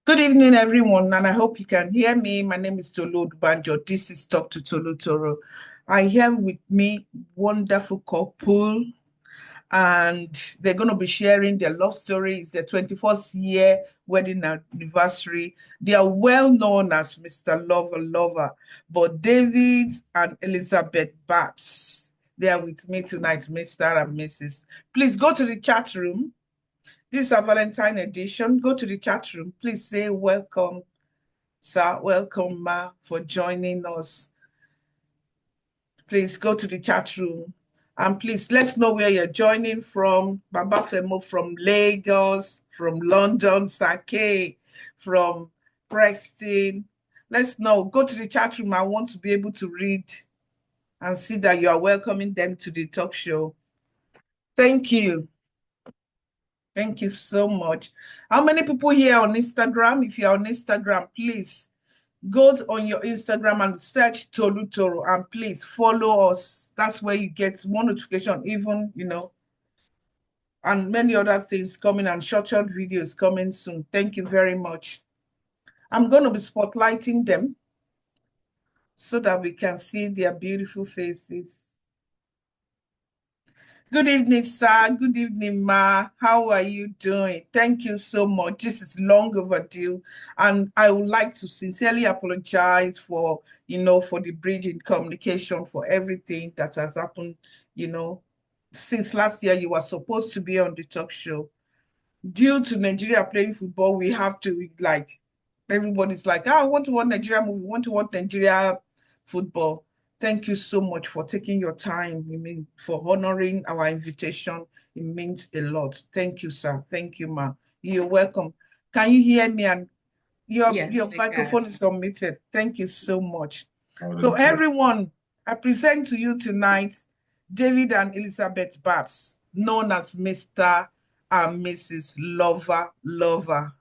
Good evening, everyone, and I hope you can hear me. My name is Tolu Banjo. This is Talk to Tolu Toro. I have with me wonderful couple, and they're going to be sharing their love story. It's their 24th year wedding anniversary. They are well known as Mr. Lover Lover, but David and Elizabeth Babs. They are with me tonight, Mr. and Mrs. Please go to the chat room. This is our Valentine edition. Go to the chat room. Please say welcome, sir. Welcome, ma, for joining us. Please go to the chat room. And please, let's know where you're joining from. Baba Femo from Lagos, from London, Sake, from Preston. Let's know. Go to the chat room. I want to be able to read and see that you are welcoming them to the talk show. Thank you. Thank you so much. How many people here on Instagram? If you're on Instagram, please go on your Instagram and search Tolu Toro and please follow us. That's where you get one notification, even, and many other things coming and short videos coming soon. Thank you very much. I'm going to be spotlighting them so that we can see their beautiful faces. Good evening, sir. Good evening, ma. How are you doing? Thank you so much. This is long overdue. And I would like to sincerely apologize for, for the bridge in communication, for everything that has happened, since last year you were supposed to be on the talk show. Due to Nigeria playing football, we have to, everybody's like, I want to watch Nigeria movie, want to watch Nigeria football. Thank you so much for taking your time. For honoring our invitation. It means a lot. Thank you, sir. Thank you, ma. You're welcome. Can you hear me? And your microphone is unmuted. Thank you so much. So everyone, I present to you tonight David and Elizabeth Babs, known as Mr. and Mrs. Lover Lover.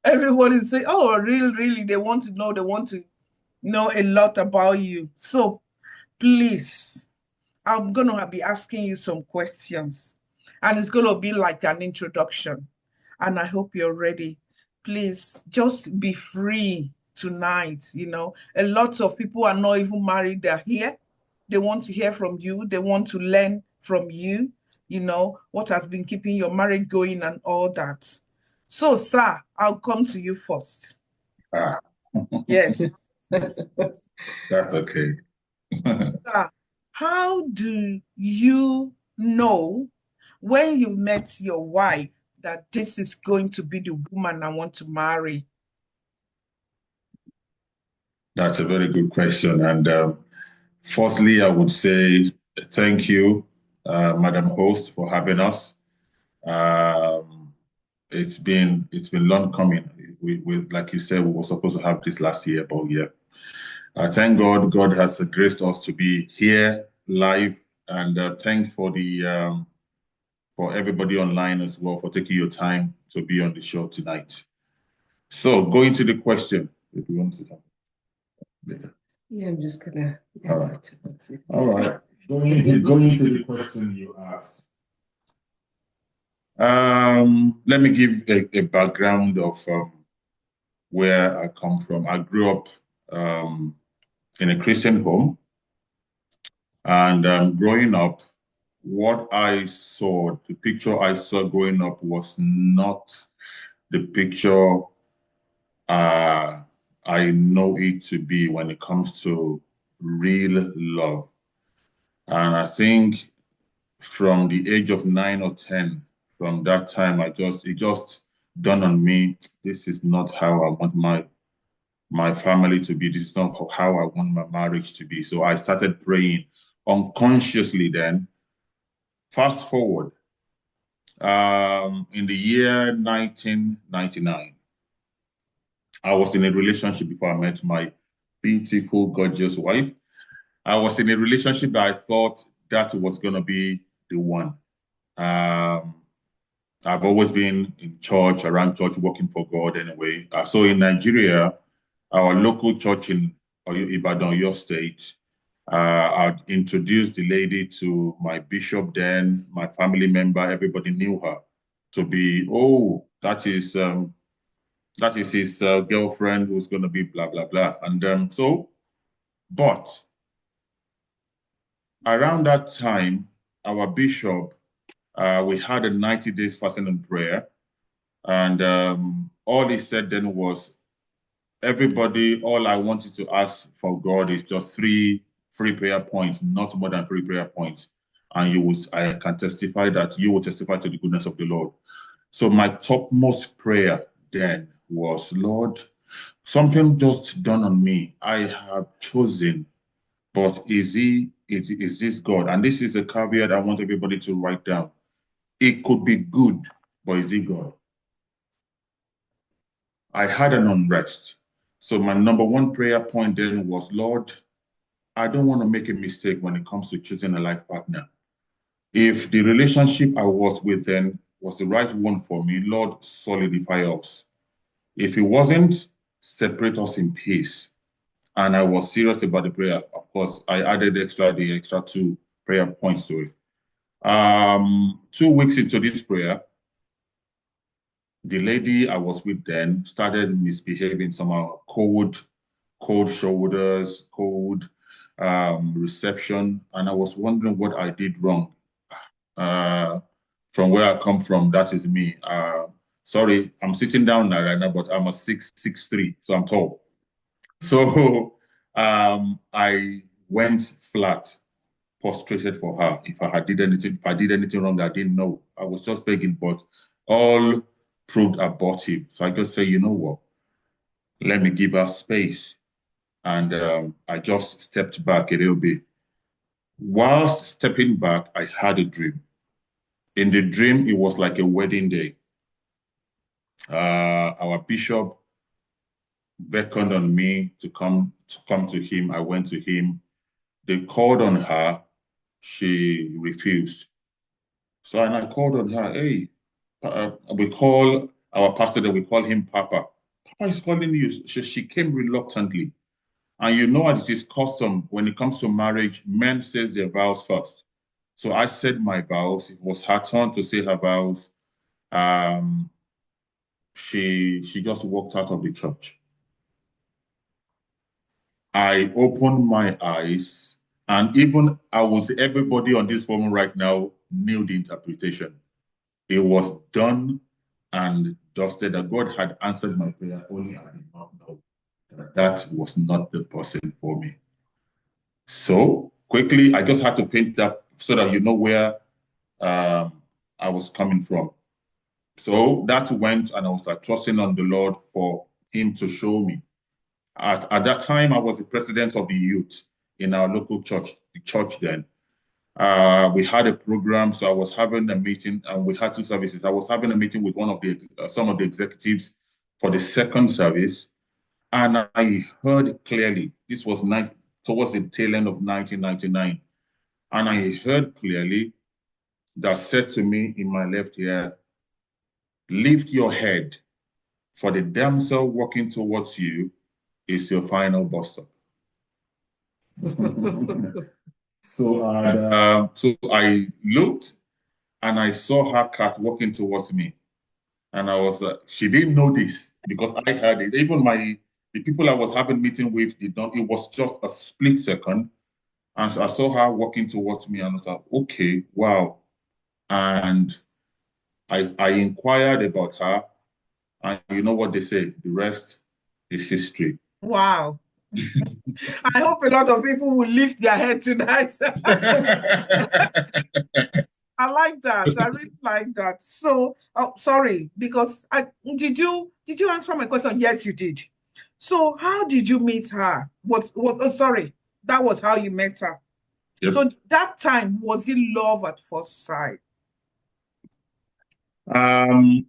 Everyone is saying, oh, really, they want to know a lot about you. So please, I'm going to be asking you some questions, and it's going to be like an introduction, and I hope you're ready. Please just be free tonight. A lot of people are not even married. They're here. They want to hear from you. They want to learn from you, what has been keeping your marriage going and all that. So, sir, I'll come to you first. Yes. That's okay. Sir, how do you know when you met your wife that this is going to be the woman I want to marry? That's a very good question. And firstly, I would say thank you, Madam Host, for having us. It's been long coming. We like you said, we were supposed to have this last year, but yeah. Thank God, God has graced us to be here live, and thanks for for everybody online as well for taking your time to be on the show tonight. So, going to the question, if you want to talk. Yeah, I'm just gonna. All right. All right. Going to the question you asked. Let me give a background of where I come from. I grew up in a Christian home, and growing up, what I saw, the picture I saw growing up was not the picture I know it to be when it comes to real love. And I think from the age of 9 or 10, from that time, it just dawned on me, this is not how I want my family to be. This is not how I want my marriage to be. So I started praying unconsciously then. Fast forward, in the year 1999, I was in a relationship before I met my beautiful, gorgeous wife. I was in a relationship that I thought that was going to be the one. I've always been in church, around church, working for God anyway. So in Nigeria, our local church in Ibadan, your state, I'd introduced the lady to my bishop then, my family member, everybody knew her to be, oh, that is his girlfriend who's going to be blah, blah, blah. And but around that time, our bishop, we had a 90 days fasting and prayer. And all he said then was, everybody, all I wanted to ask for God is just three prayer points, not more than 3 prayer points. And I can testify that you will testify to the goodness of the Lord. So my topmost prayer then was, Lord, something just dawned on me. I have chosen, but is this God? And this is a caveat I want everybody to write down. It could be good, but is it God? I had an unrest. So my number one prayer point then was, Lord, I don't want to make a mistake when it comes to choosing a life partner. If the relationship I was with then was the right one for me, Lord, solidify us. If it wasn't, separate us in peace. And I was serious about the prayer. Of course, I added the extra 2 prayer points to it. 2 weeks into this prayer, the lady I was with then started misbehaving somehow, cold shoulders, cold reception. And I was wondering what I did wrong. From where I come from, that is me. Sorry, I'm sitting down now right now, but I'm a 6'3", so I'm tall. So I went flat, prostrated for her. If I did anything wrong that I didn't know, I was just begging, but all proved abortive. So I just say, you know what? Let me give her space. And I just stepped back a little bit. Whilst stepping back, I had a dream. In the dream, it was like a wedding day. Our bishop beckoned on me to come to him. I went to him. They called on her. She refused. So and I called on her. Hey, we call our pastor that we call him Papa. Papa is calling you. She came reluctantly. And you know what it is custom when it comes to marriage, men says their vows first. So I said my vows. It was her turn to say her vows. She just walked out of the church. I opened my eyes, and even everybody on this forum right now knew the interpretation. It was done and dusted. That God had answered my prayer, only I did not know that was not the person for me. So quickly, I just had to paint that so that you know where I was coming from. So that went, and I was like trusting on the Lord for him to show me. At that time, I was the president of the youth in our local church, the church then. We had a program, so I was having a meeting, and we had 2 services. I was having a meeting with some of the executives for the second service, and I heard clearly, this was towards the tail end of 1999, and I heard clearly that said to me in my left ear, lift your head, for the damsel walking towards you is your final bus stop. So I looked and I saw her cat walking towards me. And I was like, she didn't know this because I heard it. Even the people I was having meeting with did not, it was just a split second. And so I saw her walking towards me and I was like, okay, wow. And I inquired about her, and you know what they say, the rest is history. Wow. I hope a lot of people will lift their head tonight. I like that. I really like that. So, sorry, because did you answer my question? Yes, you did. So, how did you meet her? Sorry, that was how you met her. Yep. So that time, was it love at first sight? I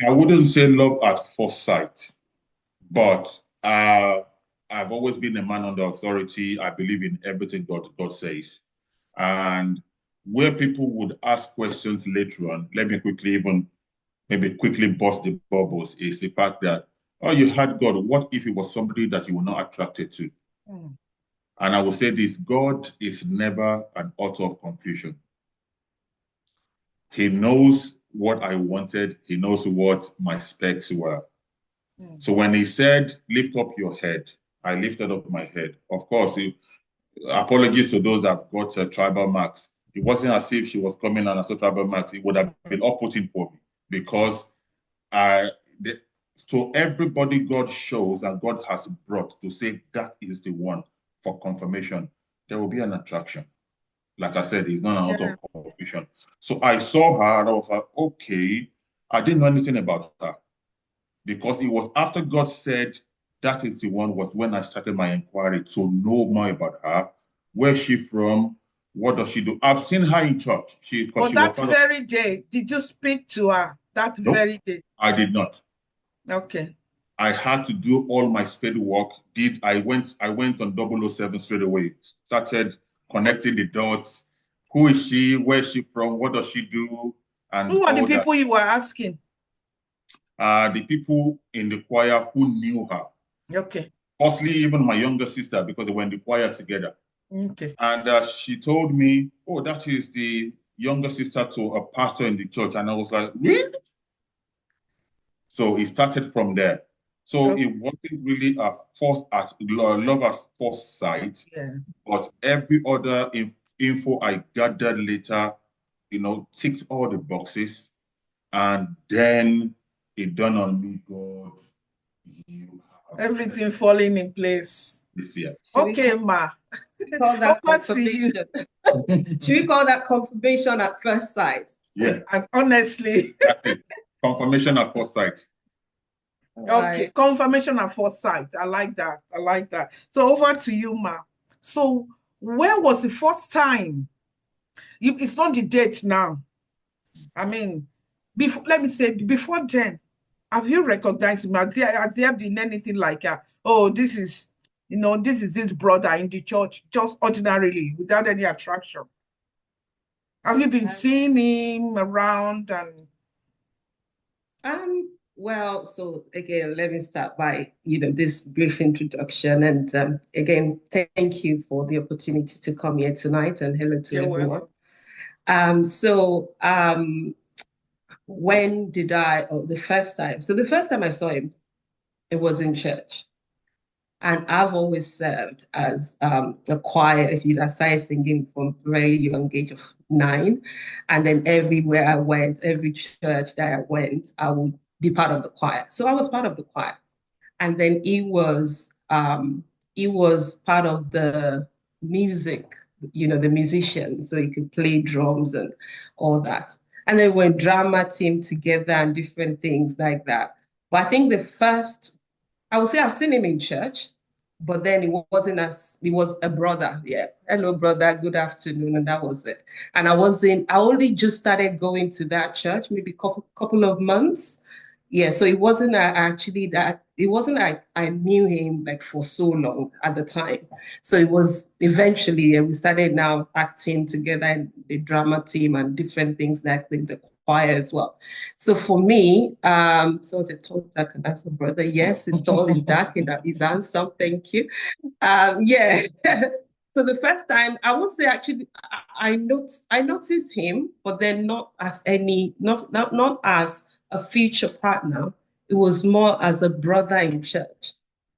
wouldn't say love at first sight, but I've always been a man under authority. I believe in everything God says. And where people would ask questions later on, let me quickly bust the bubbles, is the fact that, oh, you had God. What if it was somebody that you were not attracted to? Mm. And I will say this, God is never an author of confusion. He knows what I wanted. He knows what my specs were. Mm. So when he said, lift up your head, I lifted up my head. Of course, apologies to those that have got tribal marks. It wasn't as if she was coming and I saw tribal marks. It would have been off-putting for me because so everybody God shows and God has brought to say that is the one for confirmation, there will be an attraction. Like I said, it's not an out of confirmation. So I saw her and I was like, okay, I didn't know anything about her because it was after God said that is the one was when I started my inquiry to know more about her. Where's she from? What does she do? I've seen her in church. But that very day, did you speak to her that very day? I did not. Okay. I had to do all my spade work. I went on 007 straight away. Started connecting the dots. Who is she? Where is she from? What does she do? And who are the people you were asking? The people in the choir who knew her. Okay. Mostly even my younger sister because they were in the choir together. Okay. And she told me, oh, that is the younger sister to a pastor in the church. And I was like, really? So it started from there. So okay. It wasn't really a love at first sight, but every other info I gathered later, ticked all the boxes. And then it dawned on me, God, you have everything falling in place. Yeah. Okay, Ma. Call that confirmation. Should we call that confirmation at first sight? Yeah. And honestly. That's it. Confirmation at first sight. Okay, confirmation at first sight. I like that. I like that. So over to you, Ma. So where was the first time? It's not the date now. I mean, let me say, before then, have you recognized him? Has there been anything like, oh, this is this brother in the church, just ordinarily, without any attraction? Have you been seeing him around? And well, so again, let me start by, this brief introduction. And again, thank you for the opportunity to come here tonight, and hello to everyone. When did the first time? So the first time I saw him, it was in church. And I've always served as a choir. I started singing from a very young age of 9. And then everywhere I went, every church that I went, I would be part of the choir. So I was part of the choir. And then he was part of the music, the musician. So he could play drums and all that. And then when drama team together and different things like that. But I think I would say I've seen him in church, but then it was a brother. Yeah. Hello, brother. Good afternoon. And that was it. And I only just started going to that church, maybe a couple of months. Yeah. So it wasn't like I knew him like for so long at the time. So it was eventually, we started now acting together in the drama team and different things like the choir as well. So for me, so was it tall, dark, and handsome brother? Yes, he's tall, he's dark, he's handsome. Thank you. Yeah. So the first time, I would say actually, I noticed him, but then not as a future partner. It was more as a brother in church.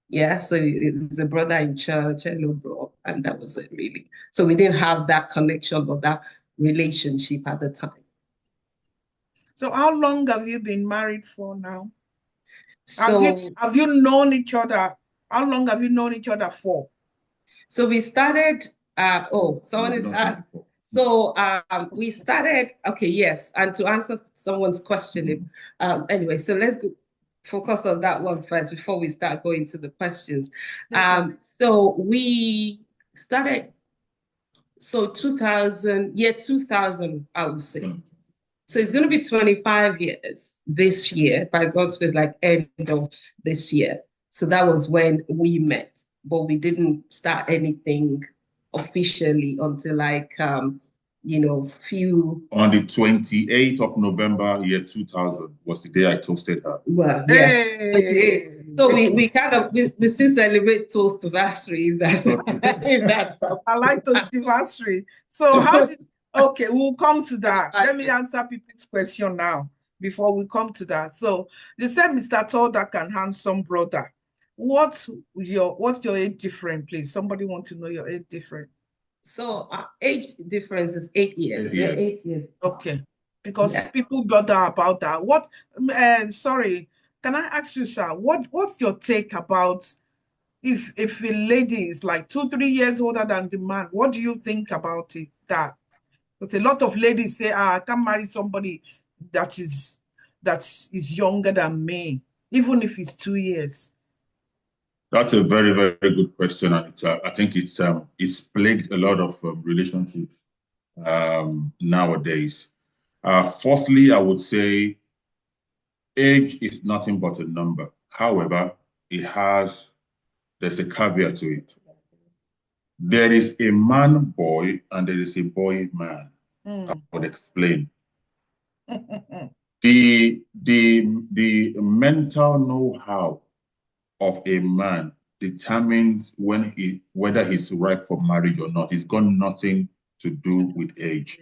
Yeah, so it's a brother in church, hello, bro, and that was it really. So we didn't have that connection or that relationship at the time. So how long have you been married for now? So have you known each other? How long have you known each other for? So we started, someone is asked. So we started, okay, yes. And to answer someone's question, anyway, so let's focus on that one first before we start going to the questions. So we started, 2000, I would say. So it's going to be 25 years this year, by God's grace, like end of this year. So that was when we met, but we didn't start anything officially until like, On the 28th of November, year 2000 was the day I toasted her. Well, yes. Hey. So we kind of, we still celebrate toast-iversary. If that's I like toast-iversary. So how did, Okay, we'll come to that. I Let me answer people's question now before we come to that. So they said Mr. Tall, dark and handsome brother. What's your age difference, please? Somebody want to know your age difference. So our age difference is 8 years. 8 We're years. 8 years. Okay, because Yeah. people bother about that. Sorry, can I ask you, sir, what's your take about if a lady is like 2, 3 years older than the man? What do you think about it? That because a lot of ladies say, I can't marry somebody that is younger than me, even if it's 2 years. That's a very, very good question, and I think it's plagued a lot of relationships nowadays. Firstly, I would say age is nothing but a number. However, there's a caveat to it. There is a man boy and there is a boy man. I would explain. The mental know-how of a man determines whether he's ripe for marriage or not. It's got nothing to do with age.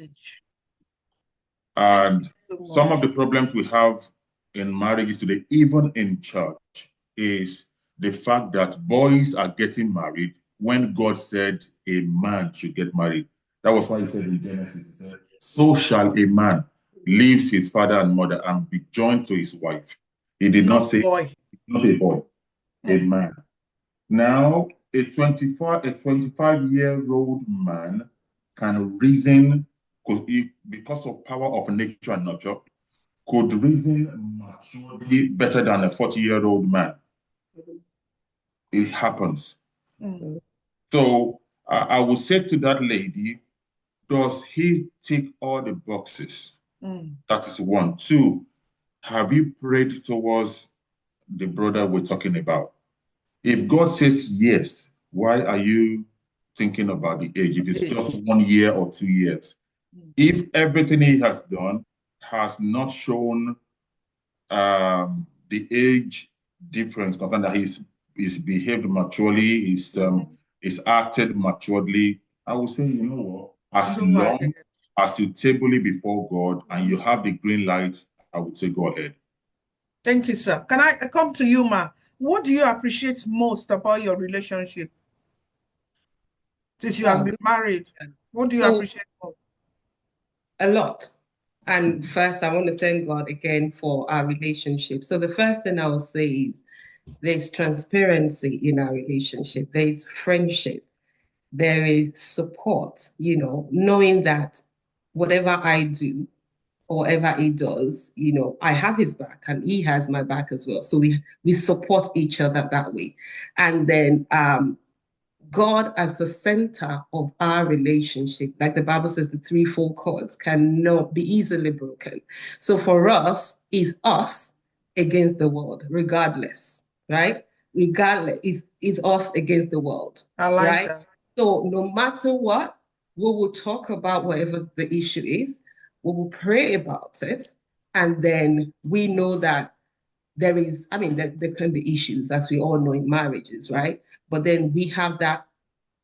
And some of the problems we have in marriages today, even in church, is the fact that boys are getting married when God said a man should get married. That was why he said in Genesis, he said, so shall a man leave his father and mother and be joined to his wife. He did not say boy. Not a boy, a man. Now, a 25-year-old man can reason because of power of nature and nurture, could reason maturely better than a 40-year-old man. It happens. So I would say to that lady, does he tick all the boxes? That is one. Two, have you prayed towards the brother we're talking about? If God says yes, why are you thinking about the age? If it's just 1 year or 2 years. If everything he has done has not shown the age difference, concerned that he's behaved maturely, he's acted maturely, I would say, you know what, as long as you table it before God and you have the green light, I would say go ahead. Thank you, sir. Can I come to you, ma? What do you appreciate most about your relationship? Since you have been married, what do you appreciate most? A lot. And first, I want to thank God again for our relationship. So the first thing I will say is there's transparency in our relationship. There's friendship. There is support, knowing that whatever I do, or whatever he does, I have his back and he has my back as well. So we support each other that way. And then God as the center of our relationship, like the Bible says, the threefold cords cannot be easily broken. So for us, is us against the world, regardless, right? Regardless, is us against the world. I like that. So no matter what, we will talk about whatever the issue is. We will pray about it. And then we know that there can be issues, as we all know, in marriages, right? But then we have that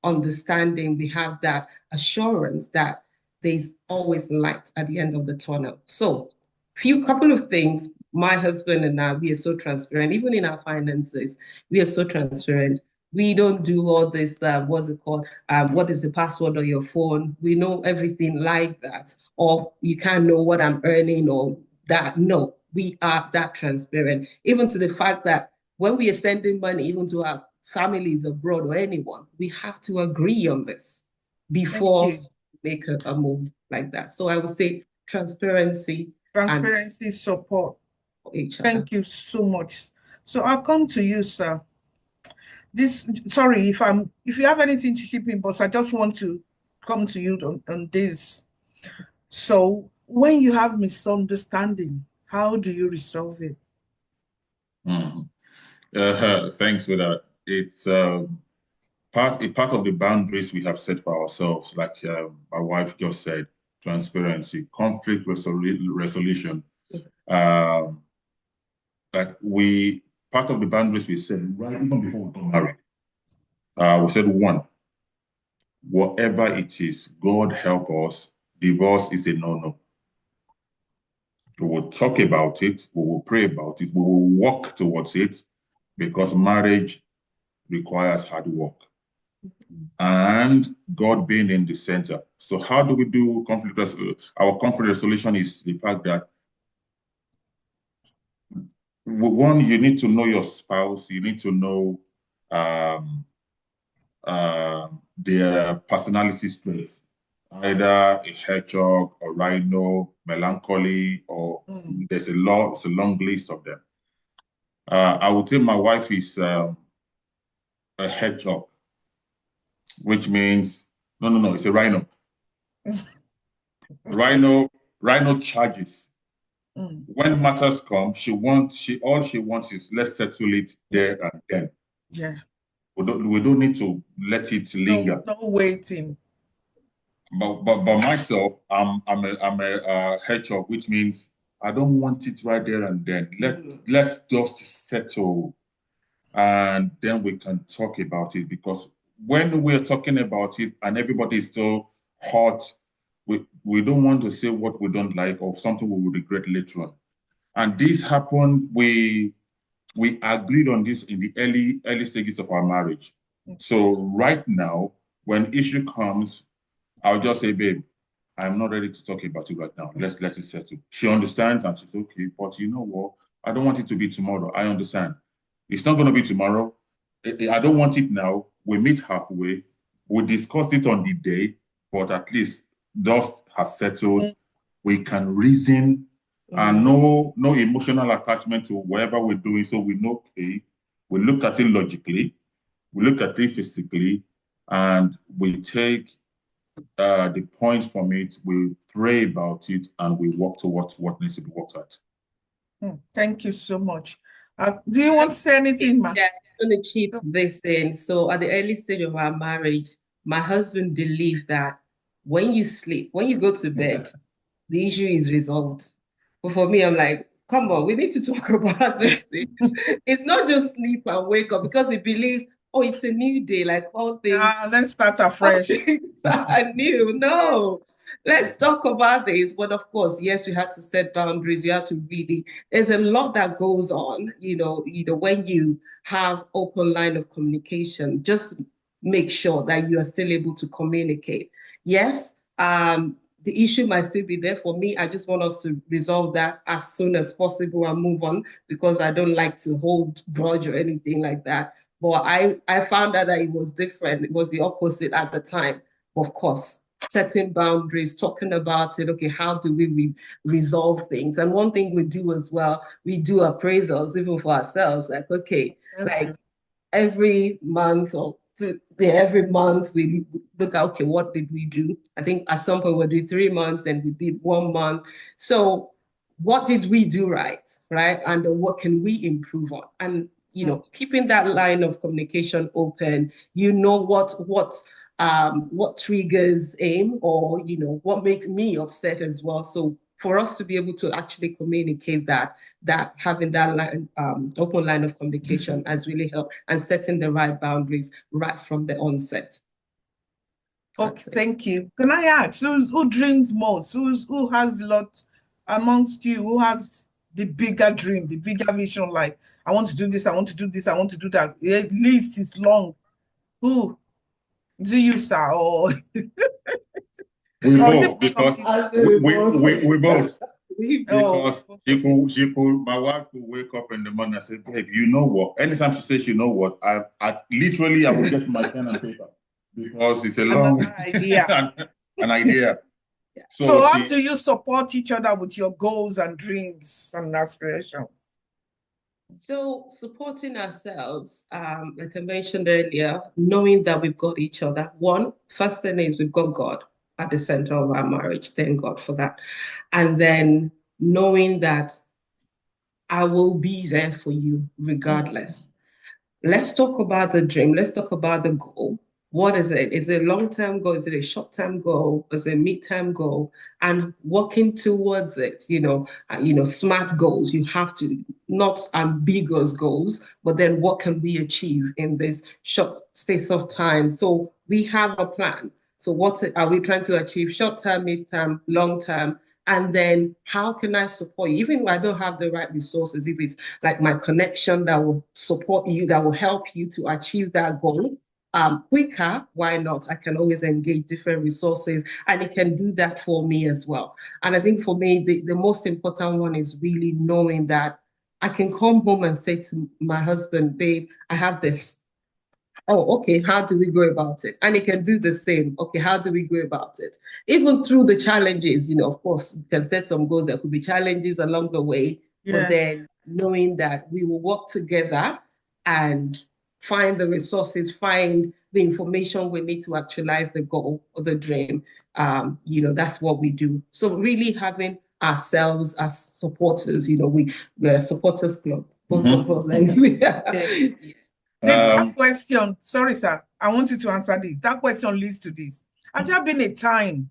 understanding, we have that assurance that there's always light at the end of the tunnel. So, couple of things. My husband and I, we are so transparent. Even in our finances, we are so transparent. We don't do all this, what's it called? What is the password on your phone? We know everything like that. Or you can't know what I'm earning or that. No, we are that transparent. Even to the fact that when we are sending money, even to our families abroad or anyone, we have to agree on this before we make a move like that. So I would say transparency. Transparency, support. Thank you so much. So I'll come to you, sir. Sorry if you have anything to chip in, but I just want to come to you on this. So when you have misunderstanding, how do you resolve it? Thanks for that. It's part of the boundaries we have set for ourselves, like my wife just said, transparency, conflict resolution. Part of the boundaries we set right even before we got married. We said, one, whatever it is, God help us, divorce is a no-no. We will talk about it, we will pray about it, we will work towards it, because marriage requires hard work. And God being in the center. So how do we do conflict resolution? Our conflict resolution is the fact that, one, you need to know your spouse, you need to know their personality traits, either a hedgehog, a rhino, melancholy, or there's a long list of them. I would say my wife is a hedgehog, which means no, it's a rhino. Rhino charges. When matters come, all she wants is, let's settle it there and then. Yeah. We don't need to let it linger. No waiting. But myself, I'm a hedgehog, which means I don't want it right there and then. Let's just settle, and then we can talk about it. Because when we're talking about it and everybody is still hot, we don't want to say what we don't like or something we will regret later on. And this happened. We agreed on this in the early stages of our marriage. So right now, when issue comes, I'll just say, babe, I'm not ready to talk about it right now. Let's let it settle. She understands and she's okay, but you know what? I don't want it to be tomorrow. I understand. It's not going to be tomorrow. I don't want it now. We meet halfway. We discuss it on the day, but at least dust has settled. We can reason and no emotional attachment to whatever we're doing. So we know, okay, we look at it logically, we look at it physically, and we take the points from it, we pray about it, and we work towards what needs to be worked out. Thank you so much. Do you want to say anything, ma? Yeah, I'm going to chip this in. So at the early stage of our marriage, my husband believed that when you sleep, when you go to bed, the issue is resolved. But for me, I'm like, come on, we need to talk about this thing. It's not just sleep and wake up, because he believes, oh, it's a new day, like all things. Let's start afresh. All things are new. No, let's talk about this. But of course, yes, we have to set boundaries. We have to really, there's a lot that goes on, when you have open line of communication, just make sure that you are still able to communicate. Yes, the issue might still be there. For me, I just want us to resolve that as soon as possible and move on, because I don't like to hold grudge or anything like that. But I found out that it was different. It was the opposite at the time. Of course, setting boundaries, talking about it. Okay, how do we resolve things? And one thing we do as well, we do appraisals even for ourselves. Like, okay, like every month or every month we look at, okay, what did we do? I think at some point we'll do 3 months, then we did 1 month. So what did we do right? And what can we improve on? And keeping that line of communication open, what triggers aim, or what makes me upset as well. So for us to be able to actually communicate that having that open line of communication has really helped, and setting the right boundaries right from the onset. Okay, thank you. Can I ask, who dreams most? Who has a lot amongst you? Who has the bigger dream, the bigger vision? Like, I want to do this, I want to do this, I want to do that. The list is long. Who? Do you, sir? Or we both, because we both. Because my wife could wake up in the morning and say, babe, you know what? Anytime she says, you know what, I will get my pen and paper, because it's a long idea. an idea. So how do you support each other with your goals and dreams and aspirations? So supporting ourselves, like I mentioned earlier, knowing that we've got each other. First thing is we've got God at the center of our marriage. Thank God for that. And then knowing that I will be there for you regardless. Let's talk about the dream. Let's talk about the goal. What is it? Is it a long-term goal? Is it a short-term goal? Is it a mid-term goal? And working towards it, smart goals. You have to, not ambiguous goals, but then what can we achieve in this short space of time? So we have a plan. So what are we trying to achieve short term, mid term, long term? And then how can I support you? Even if I don't have the right resources, if it's like my connection that will support you, that will help you to achieve that goal quicker, why not? I can always engage different resources and it can do that for me as well. And I think for me, the most important one is really knowing that I can come home and say to my husband, babe, I have this. Oh, okay, how do we go about it? And he can do the same. Okay, how do we go about it? Even through the challenges, of course, we can set some goals. There could be challenges along the way, but Yeah. then knowing that we will work together and find the resources, find the information we need to actualize the goal or the dream. That's what we do. So really having ourselves as supporters, we're a supporters club. Both of us, That question, sorry, sir, I want you to answer this. That question leads to this. Has there been a time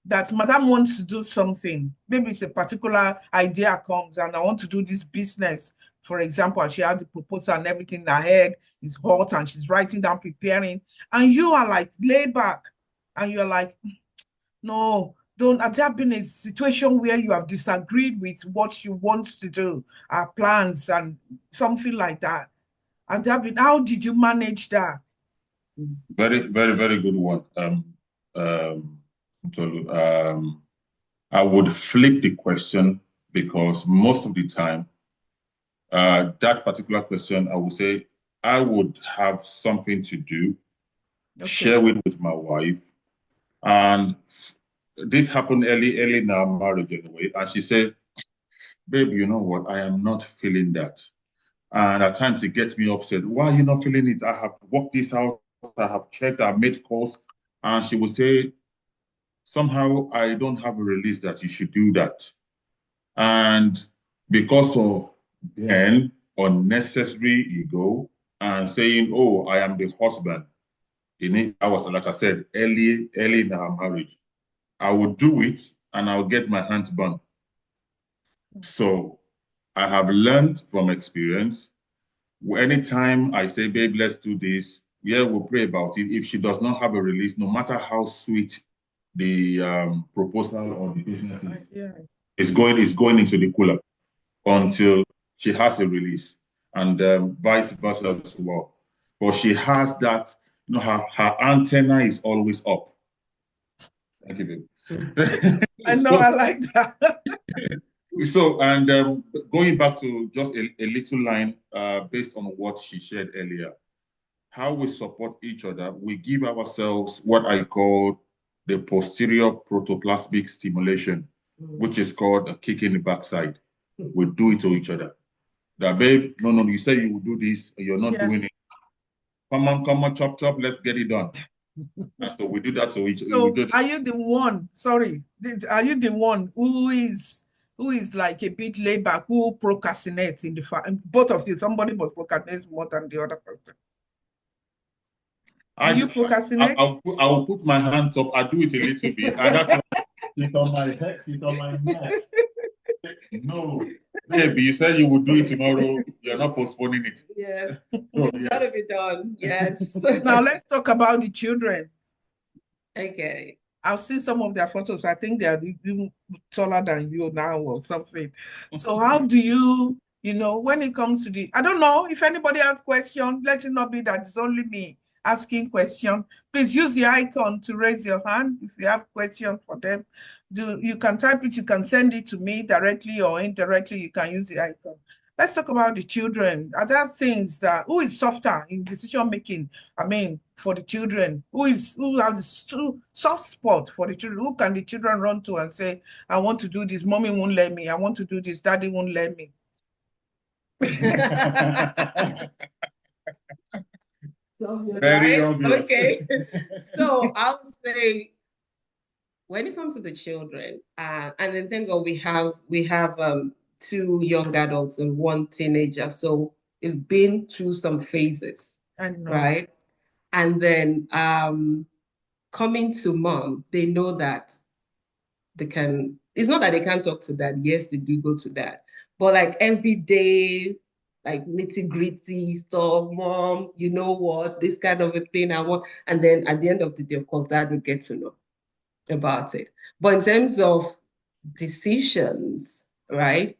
that madam wants to do something? Maybe it's a particular idea comes and I want to do this business, for example, and she has the proposal and everything in her head is hot and she's writing down, preparing, and you are like lay back and you're like, no, don't. Has there been a situation where you have disagreed with what you want to do, our plans and something like that? And how did you manage that? Very, very, very good one. I would flip the question because most of the time, that particular question, I would say I would have something to do, share it with my wife, and this happened early in our marriage anyway. And she says, babe, you know what? I am not feeling that. And at times it gets me upset. Why are you not feeling it? I have worked this out. I have checked. I've made calls. And she would say, somehow I don't have a release that you should do that. And because of then unnecessary ego and saying, oh, I am the husband. I was, like I said, early in our marriage. I would do it and I'll get my hands burned. So I have learned from experience. Anytime I say, babe, let's do this, yeah, we'll pray about it. If she does not have a release, no matter how sweet the proposal or the business is, it's going into the cooler until she has a release, and vice versa as well. But she has that, her antenna is always up. Thank you, babe. I know, I like that. So, and going back to just a little line based on what she shared earlier, how we support each other, we give ourselves what I call the posterior protoplasmic stimulation, which is called a kick in the backside. We do it to each other. That, babe, no, you said you will do this, you're not doing it. Come on, chop, let's get it done. And so we do that to each other. So are you the one, are you the one who is like a bit laid back, who procrastinates in the both of you? Somebody must procrastinate more than the other person. Do you procrastinate? I will put my hands up. I do it a little bit. And that's it's on my head, it's on my neck. No, baby, you said you would do it tomorrow. You're not postponing it. Yes, it's got to be done. Yes. Now let's talk about the children. Okay. I've seen some of their photos. I think they are even taller than you now or something. So how do you, when it comes to I don't know if anybody has questions, let it not be that it's only me asking questions. Please use the icon to raise your hand if you have questions for them. You can type it, you can send it to me directly or indirectly, you can use the icon. Let's talk about the children. Are there things who is softer in decision making? I mean, for the children, who has the soft spot for the children? Who can the children run to and say, I want to do this, mommy won't let me. I want to do this, daddy won't let me. Very obvious. Okay. So I would say when it comes to the children, and then thank God we have two young adults and one teenager. So it's been through some phases, right? And then coming to mom, they know that it's not that they can't talk to dad. Yes, they do go to dad. But like every day, like nitty-gritty stuff. Mom, you know what? This kind of a thing I want. And then at the end of the day, of course, dad will get to know about it. But in terms of decisions, right?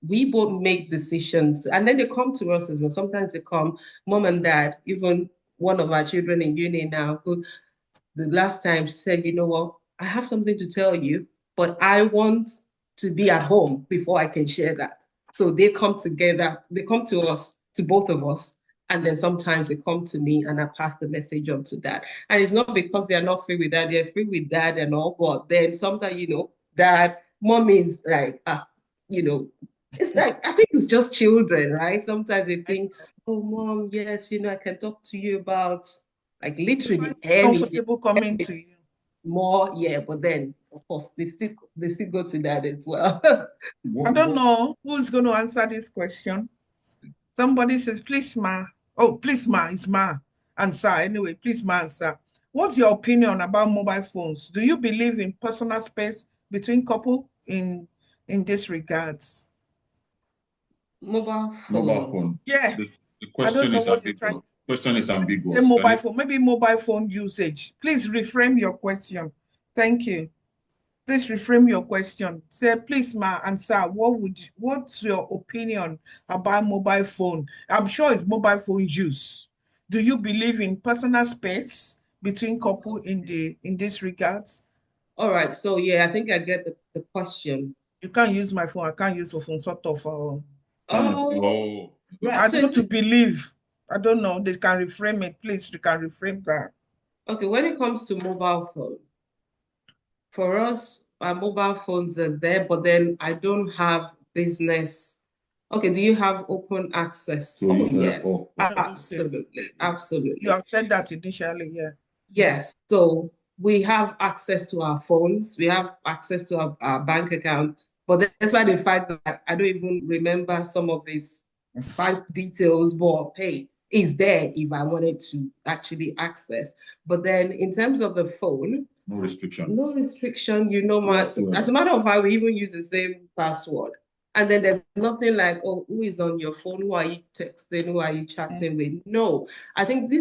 We both make decisions, and then they come to us as well. Sometimes they come, mom and dad, even one of our children in uni now, who the last time she said, you know what, I have something to tell you, but I want to be at home before I can share that. So they come together, they come to us, to both of us, and then sometimes they come to me and I pass the message on to dad. And it's not because they're not free with dad, they're free with dad and all, but then sometimes, dad, mom is like, it's like, I think it's just children, right? Sometimes they think, oh, mom, yes, I can talk to you about like literally anything. Comfortable coming to you. More, yeah, but then, of course, they still go to that as well. I don't know who's going to answer this question. Somebody says, please, ma. Oh, please, ma, it's ma. Answer. Anyway, please, ma, answer. What's your opinion about mobile phones? Do you believe in personal space between couple in this regards? Mobile phone. Yeah. The question is ambiguous. Question is ambiguous. Mobile phone, maybe mobile phone usage. Please reframe your question. Thank you. Please reframe your question. Say, please, ma, answer. What's your opinion about mobile phone? I'm sure it's mobile phone use. Do you believe in personal space between couple in this regards? All right. So yeah, I think I get the question. You can't use my phone. I can't use the phone. Sort of. Right. I don't believe. I don't know. They can reframe it. Please, you can reframe that. Okay. When it comes to mobile phone, for us, our mobile phones are there, but then I don't have business. Okay, do you have open access? Oh, yes, absolutely, absolutely. You have said that initially, yeah. Yes, so we have access to our phones, we have access to our bank account, but despite the fact that I don't even remember some of these bank details, but hey, it's there if I wanted to actually access. But then in terms of the phone, no restriction. No restriction, as a matter of fact, we even use the same password. And then there's nothing like, oh, who is on your phone? Who are you texting? Who are you chatting with? No. I think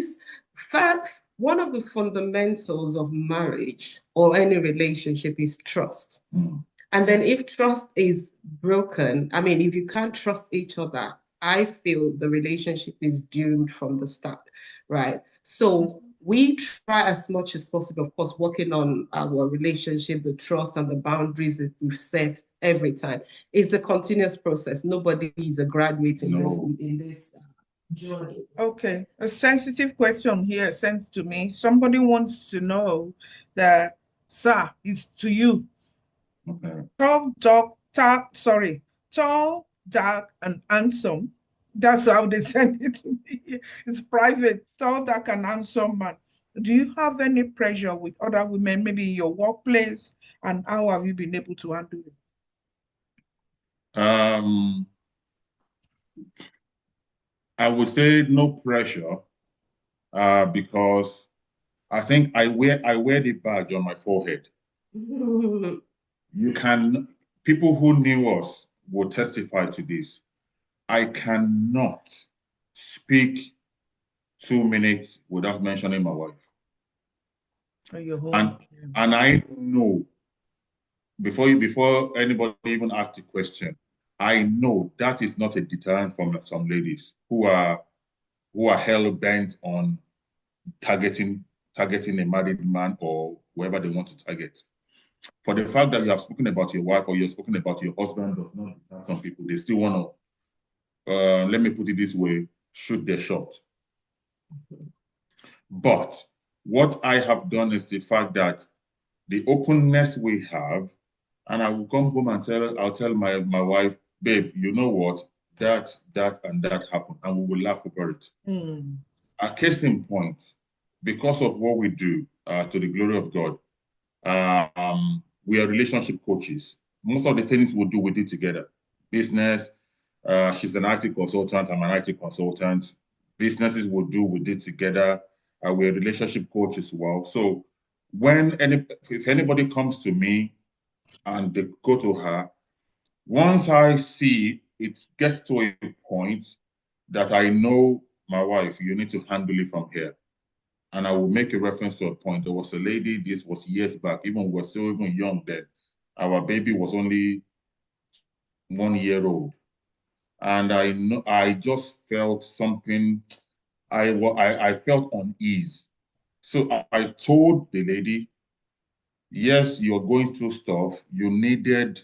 one of the fundamentals of marriage or any relationship is trust. And then if trust is broken, I mean, if you can't trust each other, I feel the relationship is doomed from the start, right? So we try as much as possible, of course, working on our relationship, the trust and the boundaries that we've set every time. It's a continuous process. Nobody is a graduate in this journey. Okay, a sensitive question here sent to me. Somebody wants to know that, sir, it's to you. Okay. Tall, dark, and handsome. That's how they sent it to me. It's private. Tall, dark, and handsome man. Do you have any pressure with other women, maybe in your workplace? And how have you been able to handle it? I would say no pressure, because I think I wear the badge on my forehead. People who knew us will testify to this. I cannot speak 2 minutes without mentioning my wife. And I know, before anybody even asks the question, I know that is not a deterrent from some ladies who are hell bent on targeting a married man or whoever they want to target. For the fact that you have spoken about your wife or you've spoken about your husband does not deter some people. They still want to, let me put it this way, shoot their shot. But what I have done is the fact that the openness we have, and I will come home and I'll tell my wife, babe, you know what, that and that happened, and we will laugh over it. A case in point, because of what we do, to the glory of God, we are relationship coaches. Most of the things we do, we did together. Business, she's an IT consultant, I'm an IT consultant. Businesses we did together. We're relationship coaches as well. So if anybody comes to me and they go to her, once I see it gets to a point that I know my wife, you need to handle it from here. And I will make a reference to a point. There was a lady, this was years back, even we were still even young then. Our baby was only 1 year old. And I know I just felt something, I felt unease. So I told the lady, yes, you're going through stuff. You needed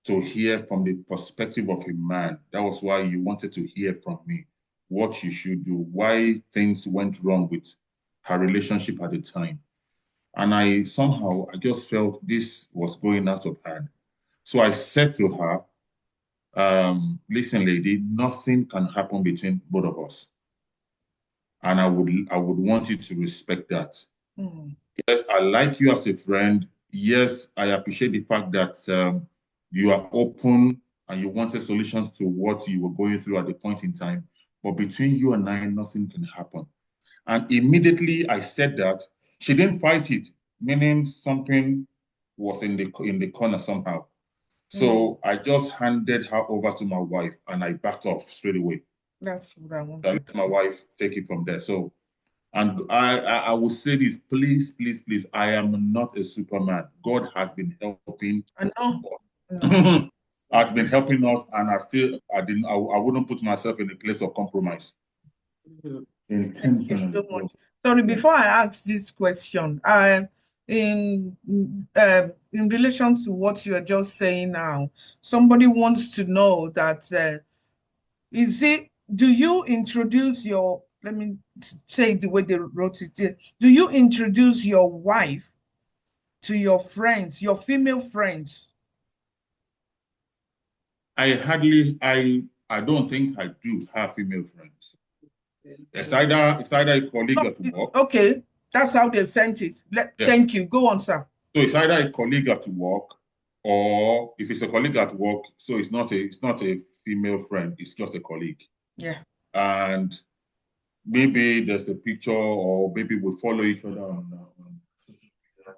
to hear from the perspective of a man. That was why you wanted to hear from me what you should do, why things went wrong with her relationship at the time. And I just felt this was going out of hand. So I said to her, listen, lady, nothing can happen between both of us. And I would want you to respect that. Mm. Yes, I like you as a friend. Yes, I appreciate the fact that you are open and you wanted solutions to what you were going through at the point in time. But between you and I, nothing can happen. And immediately I said that, she didn't fight it, meaning something was in the corner somehow. So I just handed her over to my wife and I backed off straight away. That's what I I wanted. let my wife take it from there. So, and I will say this, please, please, please, I am not a Superman. God has been helping. I know. Has been helping us, and I wouldn't put myself in a place of compromise. Thank you so Intentionally. much. Sorry, before I ask this question, in in relation to what you are just saying now, somebody wants to know that do you introduce your, let me say it the way they wrote it here. Do you introduce your wife to your friends, your female friends? I don't think I do have female friends. It's either a colleague at work. Okay, that's how they sent it. Thank you. Go on, sir. So it's either a colleague at work, or if it's a colleague at work, so it's not a female friend, it's just a colleague. Yeah. And maybe there's a picture, or maybe we follow each other on social media.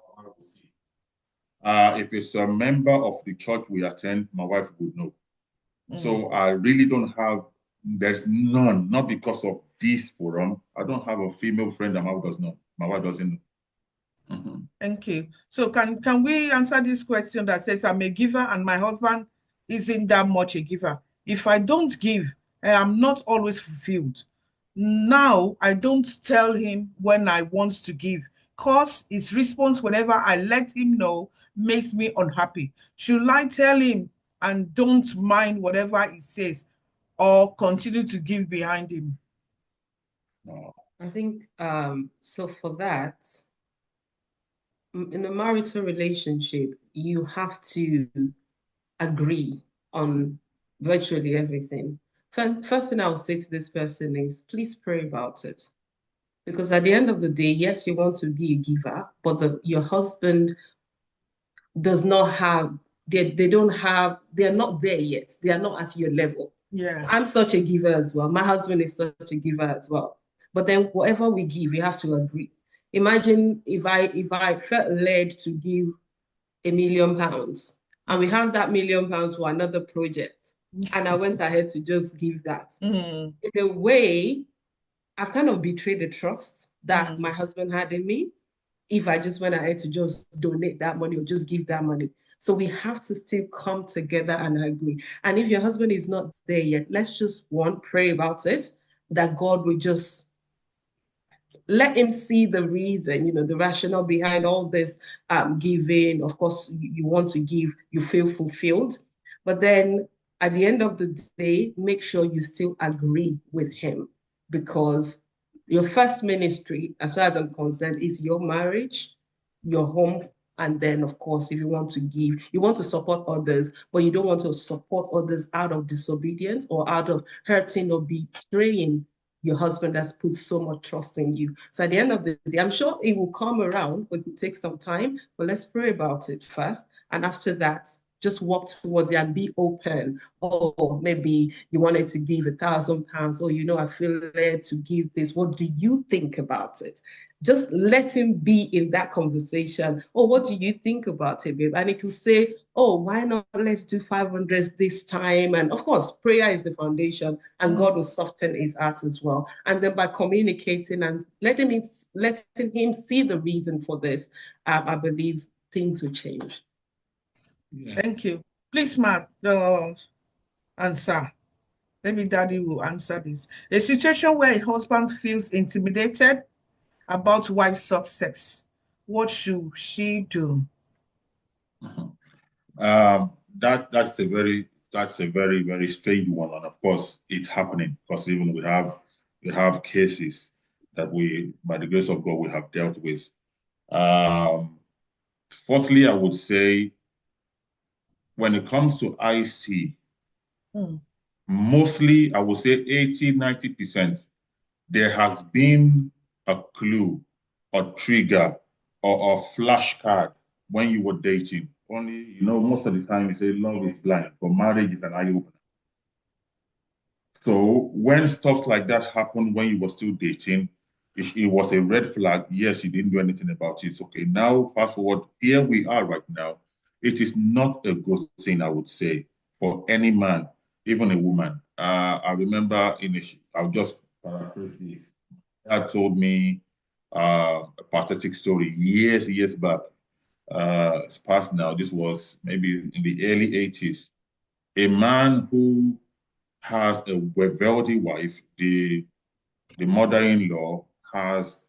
If it's a member of the church we attend, my wife would know. So I really don't have, there's none, not because of this forum. I don't have a female friend that my wife does know. My wife doesn't know. Thank you. So can we answer this question that says, I'm a giver and my husband isn't that much a giver? If I don't give, I am not always fulfilled. Now, I don't tell him when I want to give, because his response whenever I let him know makes me unhappy. Should I tell him and don't mind whatever he says, or continue to give behind him? No. I think so for that, in a marital relationship, you have to agree on virtually everything. First thing I would say to this person is, please pray about it. Because at the end of the day, yes, you want to be a giver, but your husband does not have, they don't have, they're not there yet. They are not at your level. Yeah. I'm such a giver as well. My husband is such a giver as well. But then whatever we give, we have to agree. Imagine if I felt led to give £1 million and we have that £1 million for another project, and I went ahead to just give that. In a way, I've kind of betrayed the trust that my husband had in me if I just went ahead to just donate that money or just give that money. So we have to still come together and agree. And if your husband is not there yet, let's just pray about it, that God will just let him see the reason, the rationale behind all this giving. Of course, you want to give, you feel fulfilled. But then at the end of the day, make sure you still agree with him, because your first ministry, as far as I'm concerned, is your marriage, your home. And then, of course, if you want to give, you want to support others, but you don't want to support others out of disobedience or out of hurting or betraying your husband that's put so much trust in you. So at the end of the day, I'm sure it will come around, but it will take some time. But let's pray about it first. And after that, just walk towards it and be open. Or maybe you wanted to give £1,000, or I feel led to give this. What do you think about it? just let him be in that conversation. Oh, what do you think about it, babe? And if you say, oh, why not let's do 500 this time? And of course, prayer is the foundation, and God will soften his heart as well. And then by communicating and letting him see the reason for this, I believe things will change. Yeah. Thank you. Please, Matt, answer. Maybe Daddy will answer this. A situation where a husband feels intimidated about wife's success. What should she do? That's a very, very strange one, and of course it's happening because even we have cases that we, by the grace of God, we have dealt with. Firstly, I would say when it comes to IC, mostly I would say 80-90%, there has been a clue, a trigger, or a flashcard when you were dating. Only, most of the time you say love is blind, but marriage is an eye opener. So when stuff like that happened when you were still dating, it was a red flag. Yes, you didn't do anything about it. It's okay. Now, fast forward, here we are right now. It is not a good thing, I would say, for any man, even a woman. I remember I'll just paraphrase this. Dad told me a pathetic story years back. It's past now. This was maybe in the early 80s. A man who has a wealthy wife, the mother-in-law has,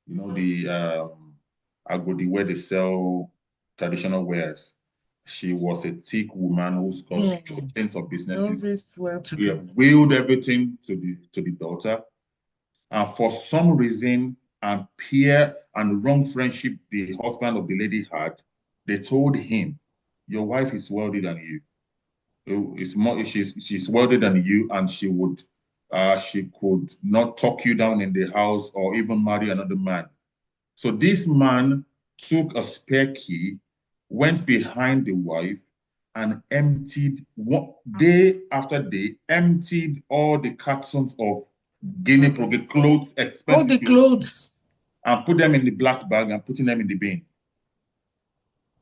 the Agodi where they sell traditional wares. She was a thick woman who's got tens of businesses. We willed everything to the daughter. And for some reason, and peer and wrong friendship the husband of the lady had, they told him, your wife is wealthy than you. It's more, she's wealthy than you, and she could not talk you down in the house or even marry another man. So this man took a spare key, went behind the wife, and emptied day after day, emptied all the cartons of Guinea clothes, expensive all the clothes, and put them in the black bag and putting them in the bin.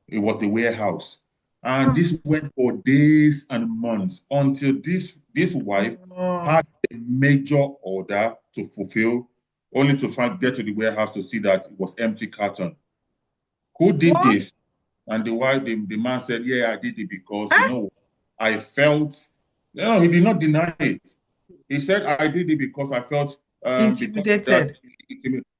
It was the warehouse. And this went for days and months until this wife had a major order to fulfill, only to get to the warehouse to see that it was empty carton. Who did this? And the man said, yeah, I did it because, I felt, he did not deny it. He said, I did it because I felt intimidated.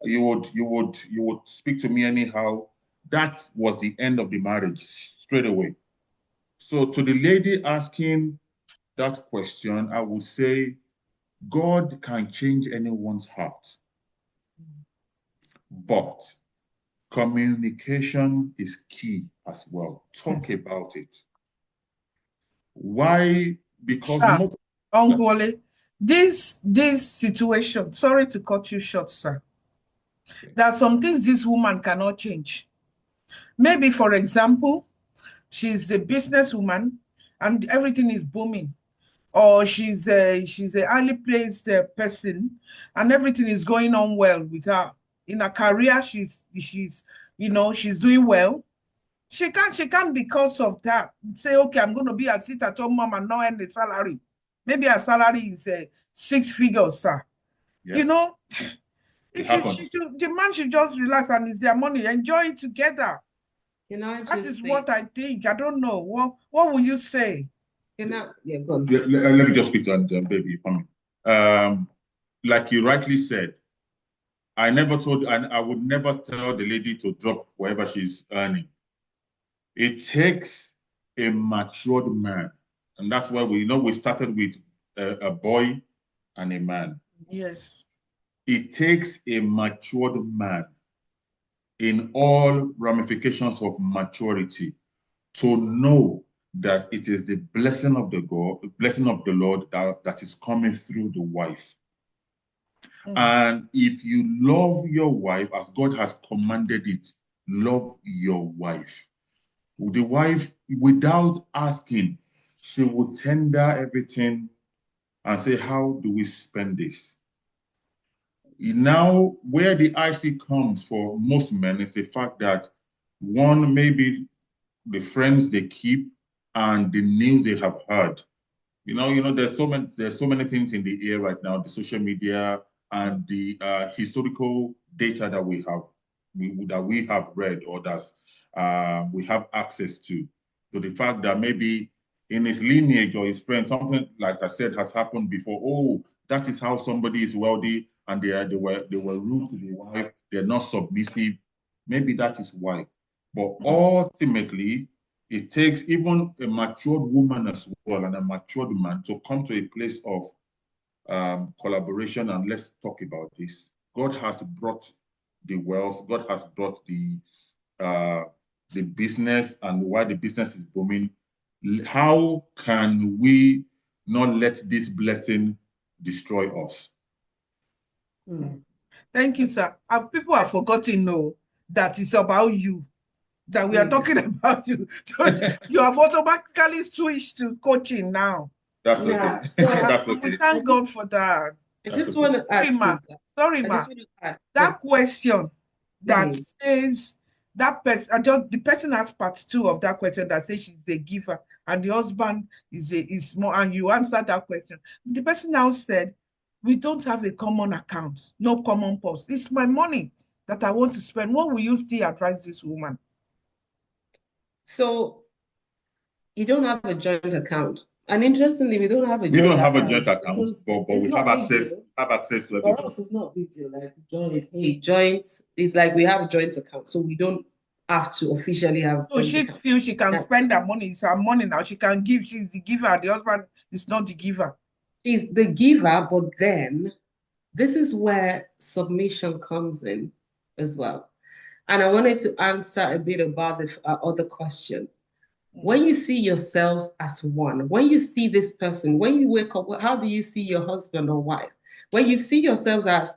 You would speak to me anyhow. That was the end of the marriage straight away. So to the lady asking that question, I would say, God can change anyone's heart. But communication is key as well. Talk about it. Why? Because Uncle Wale, this situation, sorry to cut you short, sir. There are some things this woman cannot change. Maybe, for example, she's a businesswoman and everything is booming. Or she's a highly placed person and everything is going on well with her. In her career, she's doing well. She can't because of that say, okay, I'm going to be a sit-at-home mom and not earn the salary. Maybe her salary is 6 figures, sir. Yeah. The man should just relax and it's their money, enjoy it together. That is what I think. I don't know. What would you say? Let me just speak on baby. Like you rightly said, I would never tell the lady to drop whatever she's earning. It takes a matured man, and that's why we started with a boy and a man. Yes. It takes a matured man in all ramifications of maturity to know that it is the blessing of the Lord that is coming through the wife. And if you love your wife as God has commanded it, love your wife. The wife, without asking, she will tender everything and say, how do we spend this? Now, where the IC comes for most men is the fact that one, maybe the friends they keep and the news they have heard. There's so many things in the air right now, the social media and the historical data that we have read or that we have access to. So the fact that maybe in his lineage or his friend, something like I said has happened before. Oh, that is how somebody is wealthy and they were rude to the wife. They're not submissive. Maybe that is why. But ultimately, it takes even a matured woman as well and a matured man to come to a place of collaboration and let's talk about this. God has brought the wealth. God has brought the business, and why the business is booming. How can we not let this blessing destroy us? Thank you, sir. People have forgotten, no, that it's about you, that we are talking about you. You have automatically switched to coaching now. That's okay. Yeah, so That's okay. We thank God for that. I just want to add to that. Sorry, ma. That question that says that person, the person has part 2 of that question that says she's a giver and the husband is more, and you answered that question. The person now said, we don't have a common account, no common purse. It's my money that I want to spend. What will you still advise this woman? So you don't have a joint account. And interestingly, we don't have a joint account. We don't have a joint account, but we have access to everything. For us, it's not big deal. Like joint is like we have a joint account. So we don't have to officially have. So she feels she can spend her money. It's her money now. She can give. She's the giver. The husband is not the giver. She's the giver, but then this is where submission comes in as well. And I wanted to answer a bit about the other question. When you see yourselves as one, when you see this person, when you wake up, how do you see your husband or wife? When you see yourselves as,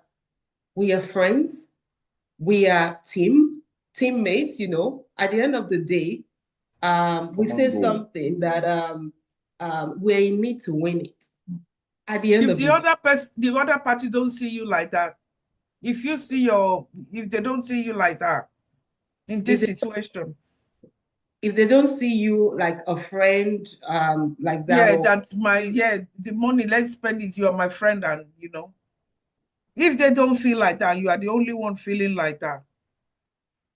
we are friends, we are teammates, at the end of the day, we say something that we're in need to win it. At the end of the other party don't see you like that, if they don't see you like that in this situation, if they don't see you like a friend, like that. The money, let's spend it, you are my friend, and if they don't feel like that, you are the only one feeling like that.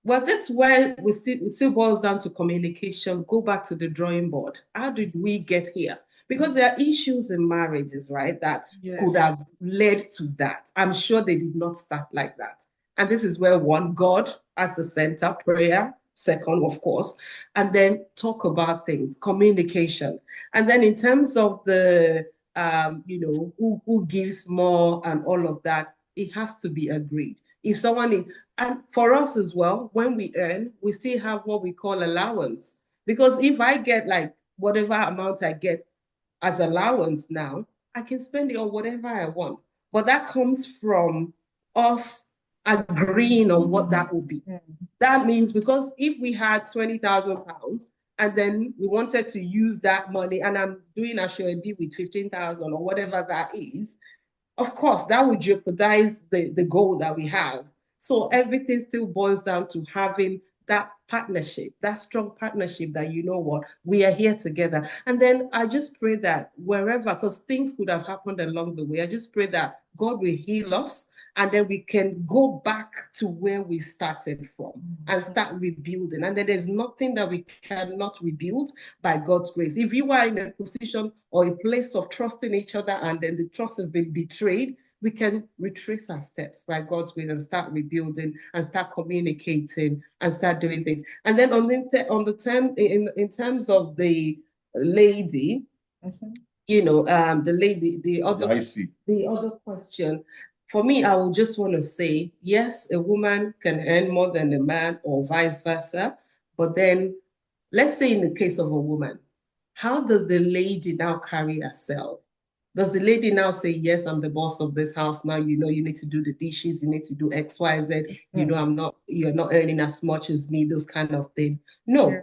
Well, that's where it still boils down to communication. Go back to the drawing board. How did we get here? Because there are issues in marriages, right, that could have led to that. I'm sure they did not start like that. And this is where God as the center, prayer, second, of course, and then talk about things, communication. And then in terms of the, who gives more and all of that, it has to be agreed. If someone is, and for us as well, when we earn, we still have what we call allowance. Because if I get like whatever amount I get as allowance now, I can spend it on whatever I want. But that comes from us agreeing on what that will be. That means, because if we had £20,000 and then we wanted to use that money, and I'm doing a Asoebi with 15,000 or whatever that is, of course, that would jeopardize the goal that we have. So everything still boils down to having that partnership, that strong partnership that, we are here together. And then I just pray that wherever, because things could have happened along the way, I just pray that God will heal us and then we can go back to where we started from and start rebuilding. And then there's nothing that we cannot rebuild by God's grace. If you are in a position or a place of trusting each other and then the trust has been betrayed, we can retrace our steps by God's will and start rebuilding and start communicating and start doing things. And then in terms of the lady, the other question, for me, I would just want to say, yes, a woman can earn more than a man or vice versa. But then let's say in the case of a woman, how does the lady now carry herself? Does the lady now say, yes, I'm the boss of this house now, you need to do the dishes, you need to do X, Y, Z, you're not earning as much as me, those kind of things. No. Yeah.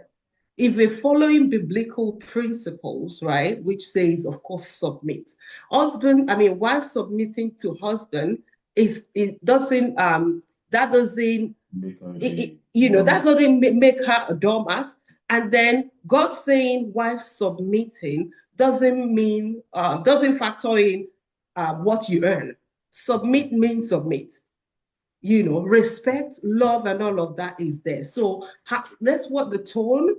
If we're following biblical principles, right, which says, of course, submit. Wife submitting to husband it doesn't that doesn't Make her make her a doormat. And then God saying wife submitting doesn't mean doesn't factor in what you earn. Submit means submit. Respect, love, and all of that is there. So that's what the tone,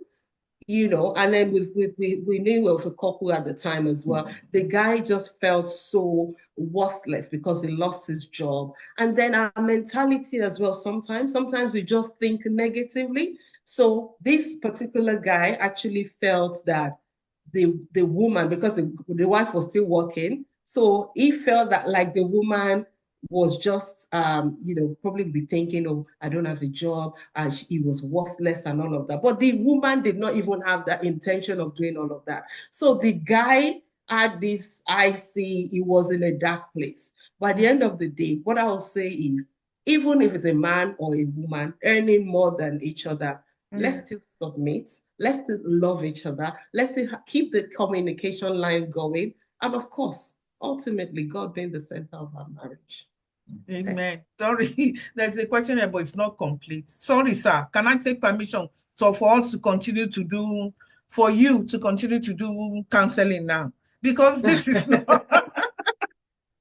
and then we knew of a couple at the time as well. The guy just felt so worthless because he lost his job. And then our mentality as well, sometimes we just think negatively. So this particular guy actually felt that the woman, because the wife was still working, so he felt that like the woman was just probably be thinking, oh, I don't have a job, and he was worthless and all of that. But the woman did not even have that intention of doing all of that. So the guy had this, I see, he was in a dark place. By the end of the day, what I'll say is, even if it's a man or a woman earning more than each other, let's still submit. Let's still love each other. Let's still keep the communication line going. And of course, ultimately, God being the center of our marriage. Amen. Sorry, there's a question here, but it's not complete. Sorry, sir. Can I take permission? So for us to continue to do, for you to continue to do counseling now? Because this is not,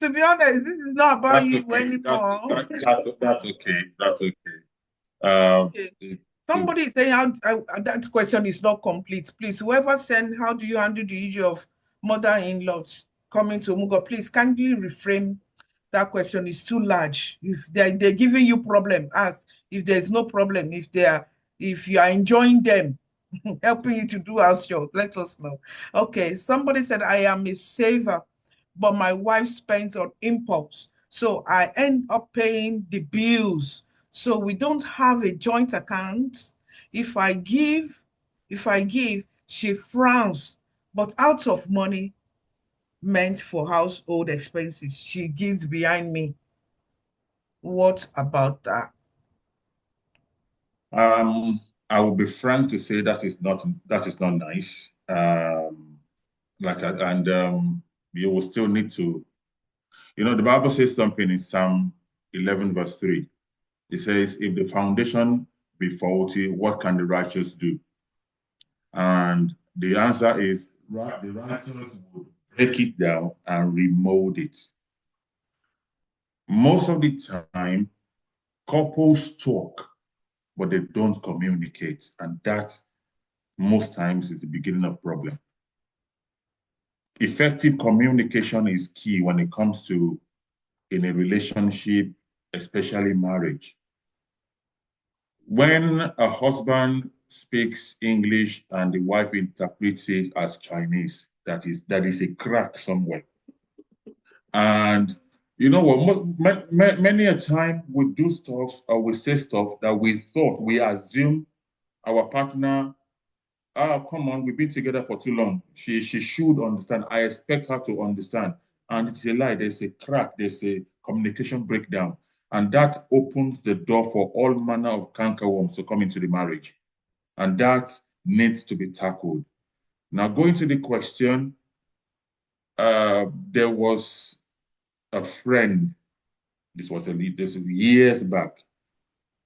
to be honest, this is not about That's you okay. anymore. That's okay. That's okay. Okay. Somebody is saying that question is not complete. Please, whoever sent, how do you handle the issue of mother-in-laws coming to Mugo? Please, kindly reframe that question. Is too large. If they're giving you problem, ask. If there's no problem, if you are enjoying them, helping you to do house chores, let us know. Okay, somebody said, I am a saver, but my wife spends on impulse. So I end up paying the bills. So we don't have a joint account. If I give, she frowns, but out of money meant for household expenses, she gives behind me. What about that? I will be frank to say that is not nice. You will still need to, the Bible says something in Psalm 11 verse 3. It says, if the foundation be faulty, what can the righteous do? And the answer is the righteous would break it down and remold it. Most of the time, couples talk, but they don't communicate. And that most times is the beginning of problem. Effective communication is key when it comes to in a relationship, especially marriage. When a husband speaks English and the wife interprets it as Chinese, that is a crack somewhere. And you know what, many a time we do stuff or we say stuff that we assume our partner, come on, we've been together for too long. She should understand. I expect her to understand. And it's a lie. There's a crack. There's a communication breakdown. And that opens the door for all manner of cankerworms to come into the marriage. And that needs to be tackled. Now, going to the question, there was a friend, this was years back,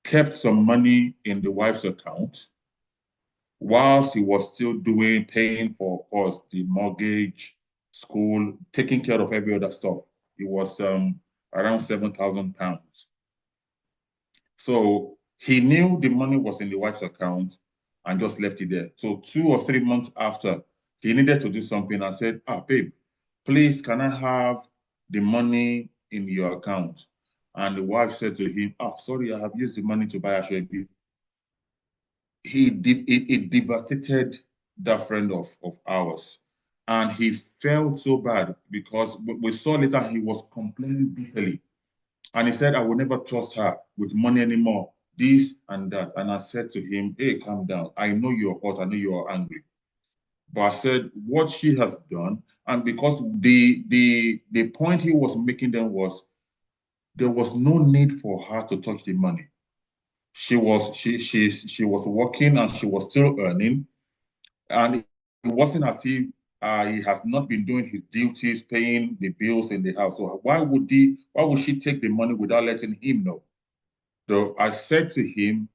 kept some money in the wife's account whilst he was still paying for, of course, the mortgage, school, taking care of every other stuff. It was around £7,000. So he knew the money was in the wife's account and just left it there. So 2 or 3 months after, he needed to do something and said, babe, please, can I have the money in your account? And the wife said to him, sorry, I have used the money to buy a share. It devastated that friend of ours. And he felt so bad because we saw later he was complaining bitterly. And he said, I will never trust her with money anymore, this and that. And I said to him, hey, calm down. I know you're hot. I know you're angry. But I said, what she has done, and because the point he was making then was, there was no need for her to touch the money. She was working and she was still earning, and it wasn't as if He has not been doing his duties, paying the bills in the house. So why would she take the money without letting him know? So I said to him,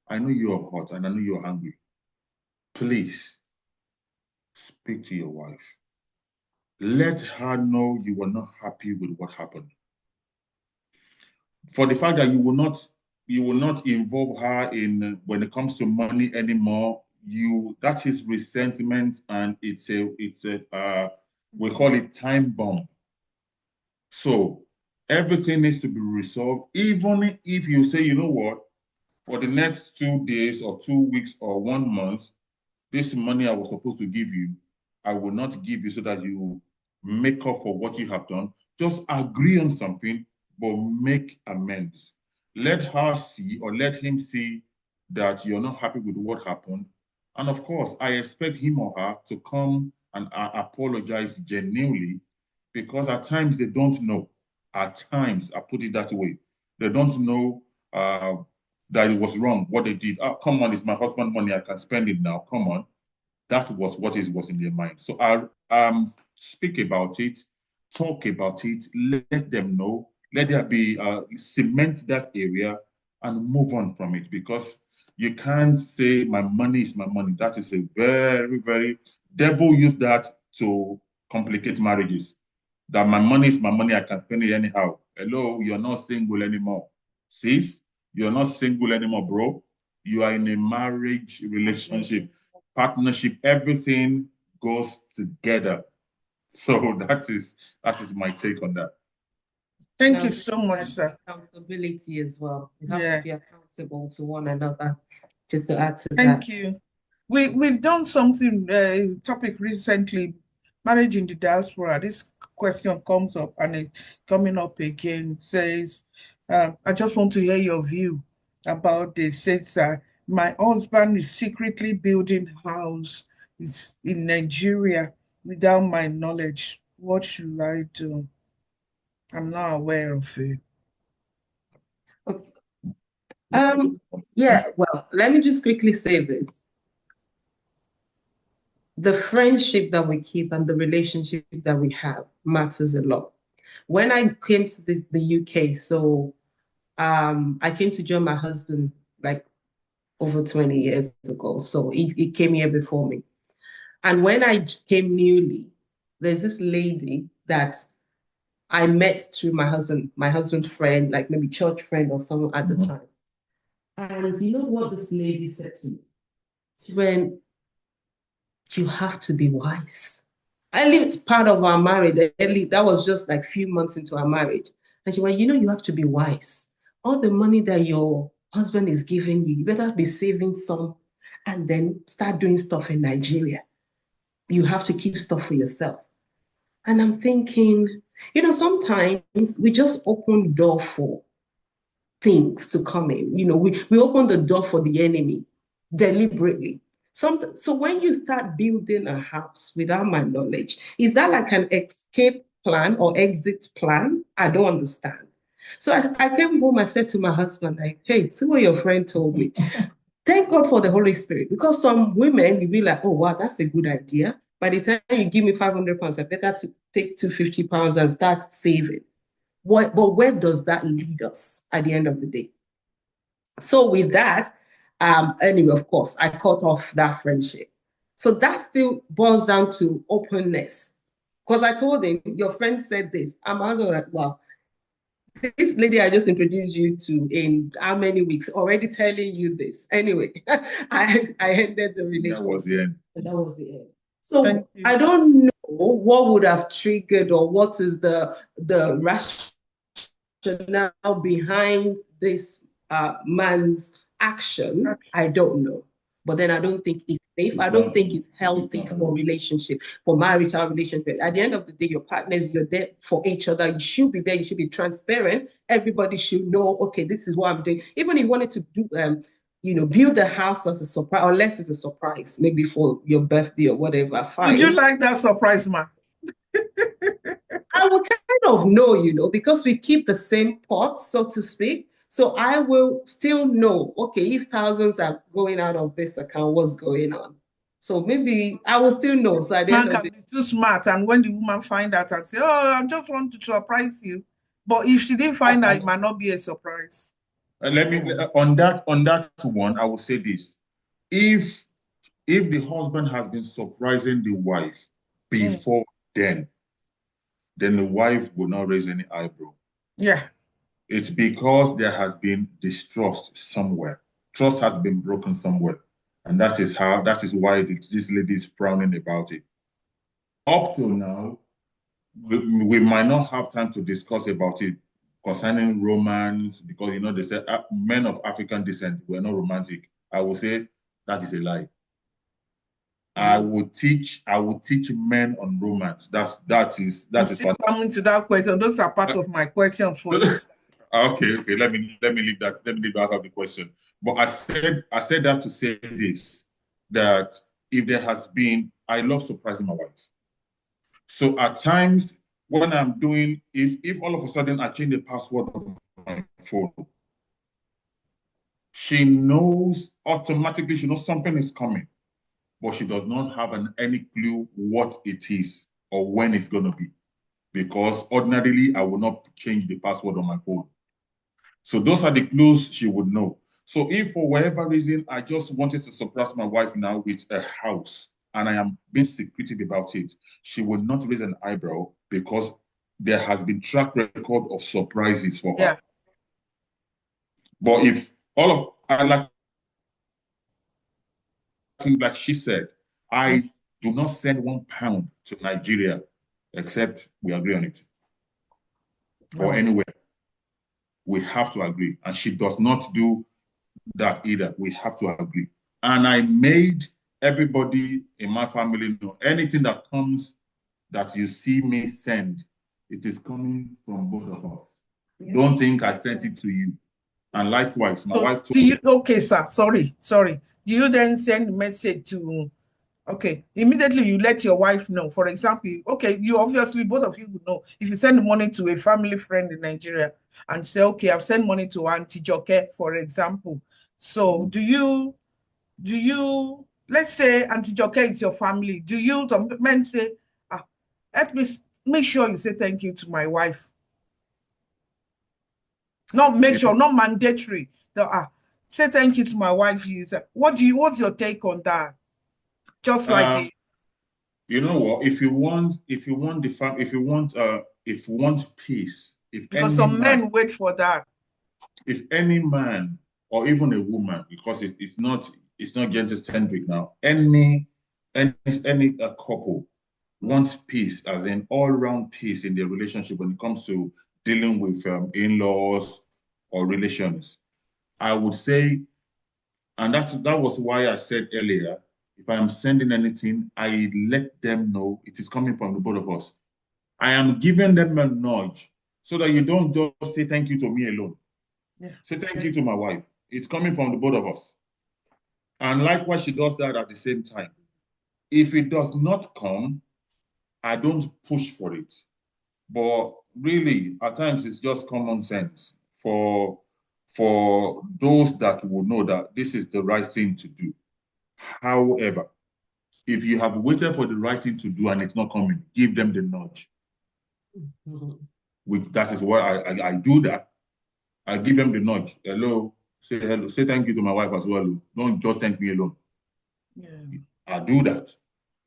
I know you're hot and I know you're hungry. Please speak to your wife. Let her know you were not happy with what happened. For the fact that you will not involve her in when it comes to money anymore, that is resentment, and it's a we call it time bomb. So everything needs to be resolved, even if you say, you know what, for the next 2 days or 2 weeks or 1 month, this money I was supposed to give you, I will not give you so that you make up for what you have done. Just agree on something, but make amends. Let her see or let him see that you're not happy with what happened. And of course, I expect him or her to come and apologize genuinely, because at times they don't know. At times, I put it that way, they don't know that it was wrong, what they did. Oh, come on, it's my husband's money, I can spend it now, come on. That was what was in their mind. So I speak about it, talk about it, let them know, let there be, cement that area and move on from it, because you can't say my money is my money. That is a very, very, devil use that to complicate marriages. That my money is my money, I can spend it anyhow. Hello, you're not single anymore. Sis, you're not single anymore, bro. You are in a marriage relationship, partnership, everything goes together. So that is my take on that. Thank you so much, sir. Accountability as well. You have Yeah. to be accountable to one another. Just to add to that. Thank you. We've done something topic recently, marriage in the diaspora. This question comes up and it's coming up again. It says, I just want to hear your view about this. It says, my husband is secretly building house in Nigeria without my knowledge. What should I do? I'm not aware of it. Okay. Yeah, well, let me just quickly say this. The friendship that we keep and the relationship that we have matters a lot. When I came to the UK, so I came to join my husband like over 20 years ago. So he came here before me. And when I came newly, there's this lady that I met through my husband's friend, like maybe church friend or someone at the time. And you know what this lady said to me? She went, you have to be wise. It's part of our marriage. That was just like a few months into our marriage. And she went, you have to be wise. All the money that your husband is giving you, you better be saving some and then start doing stuff in Nigeria. You have to keep stuff for yourself. And I'm thinking, sometimes we just open the door for things to come in. We open the door for the enemy deliberately. So when you start building a house without my knowledge, is that like an escape plan or exit plan? I don't understand. So I came home, I said to my husband, like, hey, see what your friend told me. Thank God for the Holy Spirit, because some women, you'll be like, oh, wow, that's a good idea. By the time you give me 500 pounds, I better to take 250 pounds and start saving. But where does that lead us at the end of the day? So with that, anyway, of course, I cut off that friendship. So that still boils down to openness. Because I told him, your friend said this. I'm also like, wow, this lady I just introduced you to in how many weeks already telling you this. Anyway, I ended the relationship. That was the end. That was the end. So I don't know what would have triggered or what is the rationale behind this man's action. I don't know. But then I don't think it's safe. I don't think it's healthy for relationship, for marital relationship. At the end of the day, your partners, you're there for each other. You should be there. You should be transparent. Everybody should know, okay, this is what I'm doing. Even if you wanted to do, build the house as a surprise, unless it's a surprise, maybe for your birthday or whatever. Fine. Would you like that surprise, ma? I will kind of know, because we keep the same pot, so to speak. So I will still know, okay, if thousands are going out of this account, what's going on? So maybe I will still know. So at the end Man of can the be too smart, and when the woman find out and say, "Oh, I just want to surprise you," but if she didn't find out, it might not be a surprise. Let me on that one, I will say this: if the husband has been surprising the wife before then the wife will not raise any eyebrow. Yeah. It's because there has been distrust somewhere. Trust has been broken somewhere. And that is why this lady is frowning about it. Up till now, we might not have time to discuss about it concerning romance, because they say men of African descent were not romantic. I will say that is a lie. I would teach men on romance. That is still coming to that question. Those are part of my questions for you. Okay. Let me leave that. Let me leave out of the question. But I said that to say this, that if there has been, I love surprising my wife. So at times when I'm doing, if all of a sudden I change the password of my phone, she knows automatically, she knows something is coming, but she does not have any clue what it is or when it's going to be. Because ordinarily, I will not change the password on my phone. So those are the clues she would know. So if for whatever reason, I just wanted to surprise my wife now with a house and I am being secretive about it, she will not raise an eyebrow because there has been track record of surprises for her. But if like she said, I do not send £1 to Nigeria except we agree on it. Or anywhere. We have to agree. And she does not do that either. We have to agree. And I made everybody in my family know anything that comes that you see me send, it is coming from both of us. Yeah. Don't think I sent it to you. And likewise, my wife told me. Okay, sir. Sorry. Do you then send a message to, okay, immediately you let your wife know? For example, okay, you obviously, both of you would know. If you send money to a family friend in Nigeria and say, okay, I've sent money to Auntie Joke, for example. So do you, let's say Auntie Joke is your family. Do you, some men say, help me, make sure you say thank you to my wife. Not make sure, not mandatory. Say thank you to my wife. What's your take on that? Just like it. You know what? If you want peace, because some men wait for that. If any man or even a woman, because it's not gender-centric now, any couple wants peace, as in all-round peace in their relationship when it comes to dealing with in-laws or relations, I would say, and that was why I said earlier, if I am sending anything, I let them know it is coming from the both of us. I am giving them a nudge so that you don't just say thank you to me alone. Yeah. Say thank you to my wife. It's coming from the both of us. And likewise, she does that at the same time. If it does not come, I don't push for it. But really, at times, it's just common sense for those that will know that this is the right thing to do. However, if you have waited for the right thing to do and it's not coming, give them the nudge. That is what I do that. I give them the nudge. Hello, say hello, say thank you to my wife as well. Don't just thank me alone. Yeah. I do that.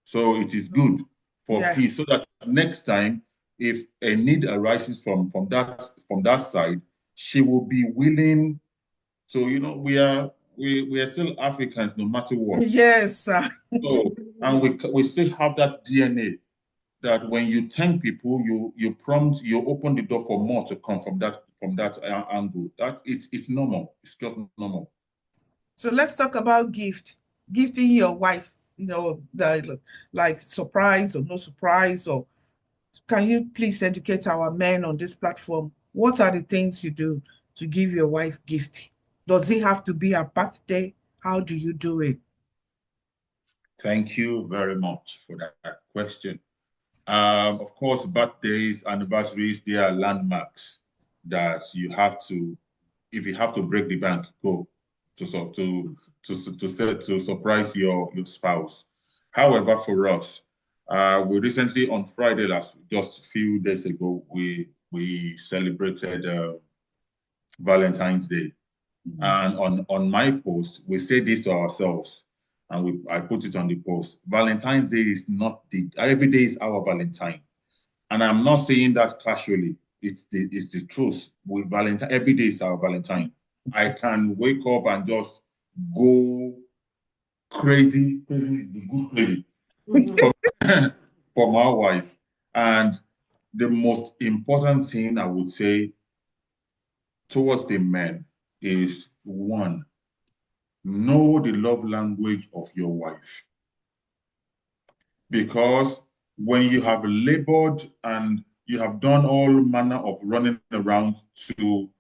So it is good for peace, so that next time, if a need arises from that side, she will be willing. So we are still Africans, no matter what. Yes, sir. So, and we still have that DNA that when you thank people, you open the door for more to come from that angle. That it's normal. It's just normal. So let's talk about gifting your wife. Like surprise or no surprise, or can you please educate our men on this platform? What are the things you do to give your wife gift? Does it have to be a birthday? How do you do it? Thank you very much for that question. Of course, birthdays, anniversaries, they are landmarks that you have to, if you have to break the bank, go to surprise your spouse. However, for us, we recently on Friday just a few days ago, we celebrated Valentine's Day. And on my post, we say this to ourselves, and I put it on the post. Valentine's Day is not every day is our Valentine. And I'm not saying that casually. It's the truth. With Valentine, every day is our Valentine. I can wake up and just go crazy, the good crazy for my wife. And the most important thing I would say towards the men is one, know the love language of your wife. Because when you have labored and you have done all manner of running around to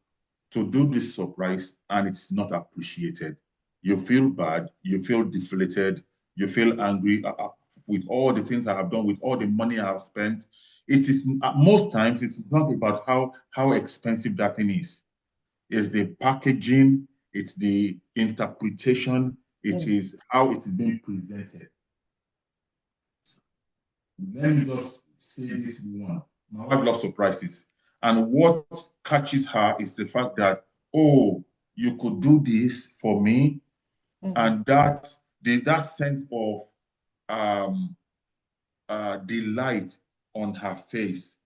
do this surprise and it's not appreciated, you feel bad, you feel deflated, you feel angry with all the things I have done, with all the money I have spent. It is most times it's not about how expensive that thing is. It's the packaging, it's the interpretation, it is how it's being presented. Let me just say this one. My wife loves surprises. And what catches her is the fact that, oh, you could do this for me. And that sense of delight on her face,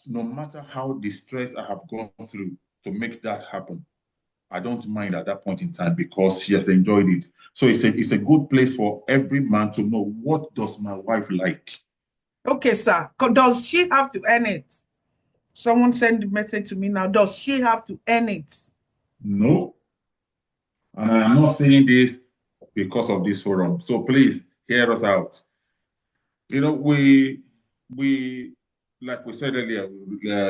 no matter how distressed I have gone through to make that happen, I don't mind at that point in time because she has enjoyed it. So it's a good place for every man to know, what does my wife like? Okay, sir. Does she have to earn it? Someone send the message to me now. Does she have to earn it? No. And I am not saying this because of this forum. So please hear us out. You know, we like we said earlier,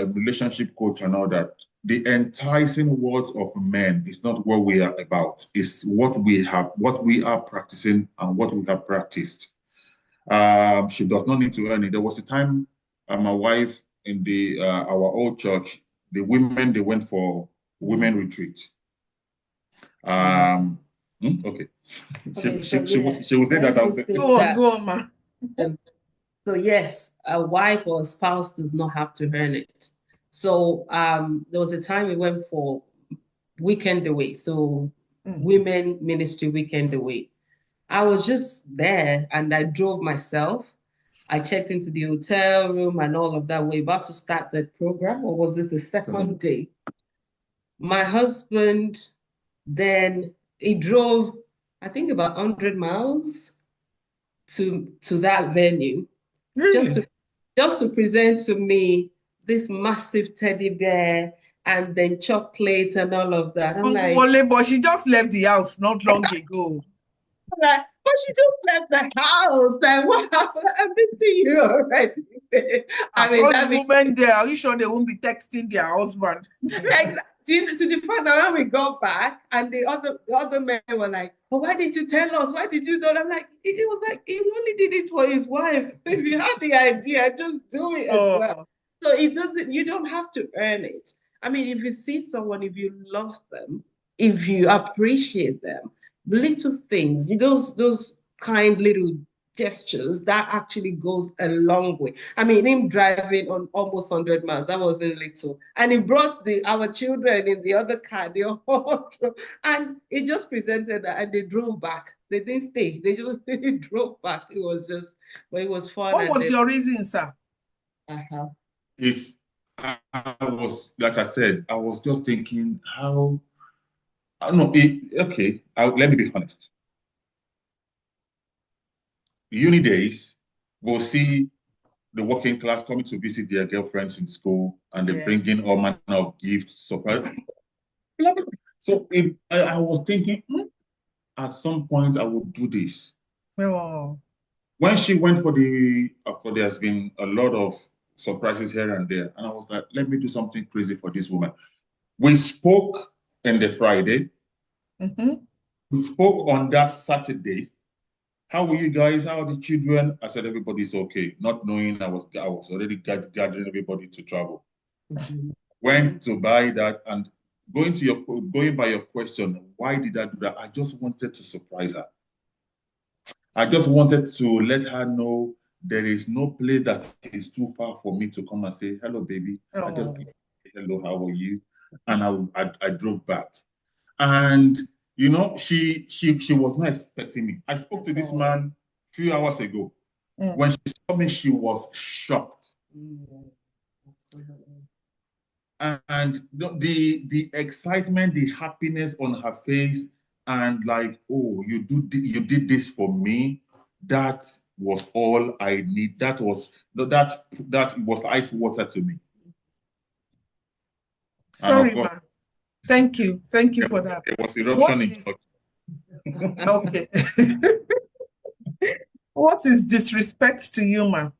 relationship coach and all that. The enticing words of men is not what we are about. It's what we are practicing and what we have practiced. She does not need to earn it. There was a time my wife in our old church, the women, they went for women retreat. Okay. She was saying that. Go on, ma. So yes, a wife or a spouse does not have to earn it. So there was a time we went for weekend away. So women ministry weekend away. I was just there and I drove myself. I checked into the hotel room and all of that. We're about to start the program, or was it the second day? My husband then he drove, I think about 100 miles to that venue. Really? Just to present to me this massive teddy bear and then chocolate and all of that. I'm like, Wole, but she just left the house not long ago. Like, but she just left the house. Like, what happened? I'm missing you already. I mean, all that the women there, are you sure they won't be texting their husband? to the point that when we got back and the other men were like, "Oh, why didn't you tell us? Why did you do it?" I'm like, it was like he only did it for his wife. If you had the idea, just do it as well. So it doesn't, you don't have to earn it. I mean, if you see someone, if you love them, if you appreciate them, little things, those kind little gestures, that actually goes a long way. I mean, him driving on almost 100 miles, that wasn't little. And he brought our children in the other car, and he just presented that and they drove back. They didn't stay, they just drove back. It was just, but it was fun. What was your reason, sir? If I was, like I said, I was just thinking how, no, okay, let me be honest. Uni days, we'll see the working class coming to visit their girlfriends in school and they bring in all manner of gifts, surprise. So I was thinking, at some point I would do this. Oh. When she went for there's been a lot of surprises here and there. And I was like, let me do something crazy for this woman. We spoke on the Friday. We spoke on that Saturday. How were you guys? How are the children? I said, everybody's okay. Not knowing I was already gathering everybody to travel. Went to buy that, and going by your question, why did I do that? I just wanted to surprise her. I just wanted to let her know there is no place that is too far for me to come and say, hello, baby. I just Oh, hello, how are you? And I drove back. And you know, she was not expecting me. I spoke to this oh. man a few hours ago. Mm. When she saw me, she was shocked. Absolutely. And the excitement, the happiness on her face, and like, oh, you did this for me. That was all I need. That was ice water to me. And of Sorry, course, ma. Thank you. Thank you for that. there was What eruption in is church. okay? What is disrespect to you, ma?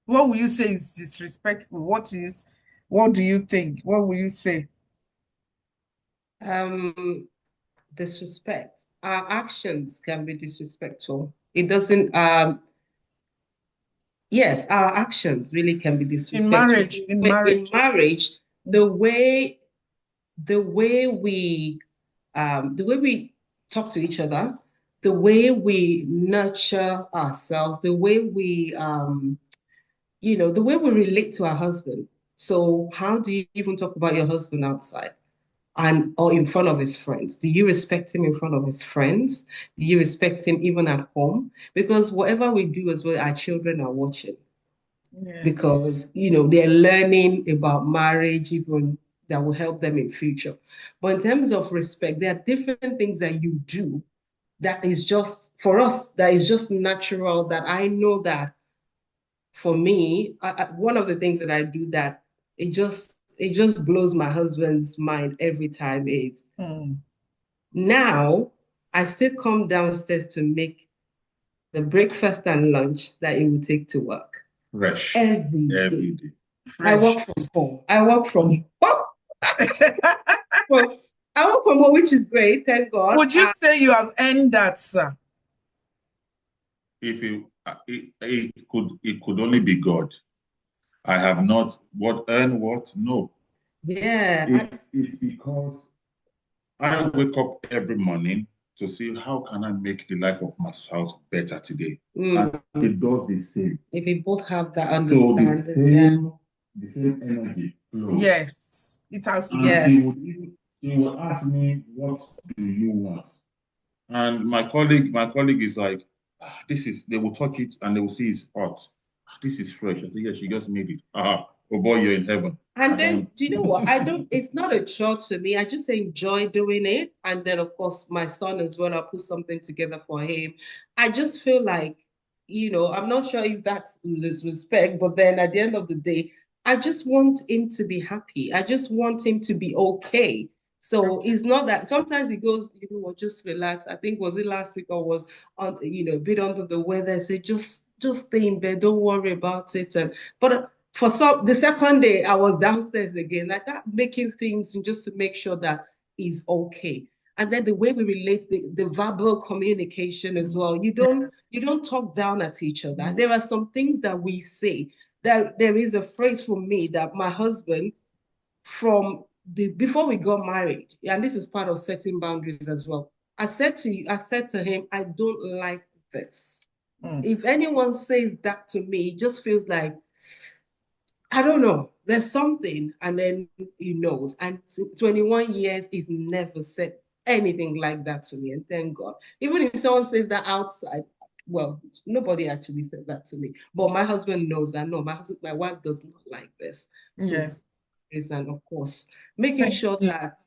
What will you say is disrespectful? What do you think? What will you say? Um, Disrespect. Our actions can be disrespectful. It doesn't, yes, our actions really can be In disrespectful. marriage, in In marriage. marriage, Mm. the way the way we talk to each other, the way we nurture ourselves, the way the way we relate to our husband. So how do you even talk about your husband outside and or in front of his friends? Do you respect him in front of his friends? Do you respect him even at home? Because whatever we do as well, our children are watching Yeah. because they're learning about marriage even that will help them in future. But in terms of respect, there are different things that you do that is just for us, that is just natural, that I know that for me, one of the things that I do that it just blows my husband's mind every time is Mm. now I still come downstairs to make the breakfast and lunch that it will take to work Fresh every every day. day. I work Fresh. from home. From I work from home, which is great, thank God. Would you say you have earned that, sir? If it could only be God. I have not what earned what? No. Yeah, It's because I wake up every morning to see how can I make the life of my spouse better today. And it does the same. if we both have that So understanding, yeah, the same energy flows. Yes, it has to be. And yeah. he would ask me, what do you want? And my colleague is like, they will touch it and they will see it's hot. This is fresh. I say, yes, she just made it. Oh boy, you're in heaven. And then, do you know what? It's not a chore to me. I just enjoy doing it. And then, of course, my son as well, I put something together for him. I just feel like, I'm not sure if that's respect, but then at the end of the day, I just want him to be happy. I just want him to be okay. So it's not that sometimes he goes, just relax. I think was it last week or was on, a bit under the weather. I said, just stay in bed, don't worry about it. But for the second day, I was downstairs again, like that, making things just to make sure that he's okay. And then the way we relate, the verbal communication as well. You don't talk down at each other. There are some things that we say. There is a phrase for me that my husband, from the before we got married, and this is part of setting boundaries as well. I said to him, I don't like this. Mm. If anyone says that to me, it just feels like I don't know. There's something, and then he knows. And 21 years, he's never said anything like that to me. And thank God. Even if someone says that outside, well, nobody actually said that to me. But my husband knows that no, my wife does not like this. So, Yeah. and of course, making Thank sure you. that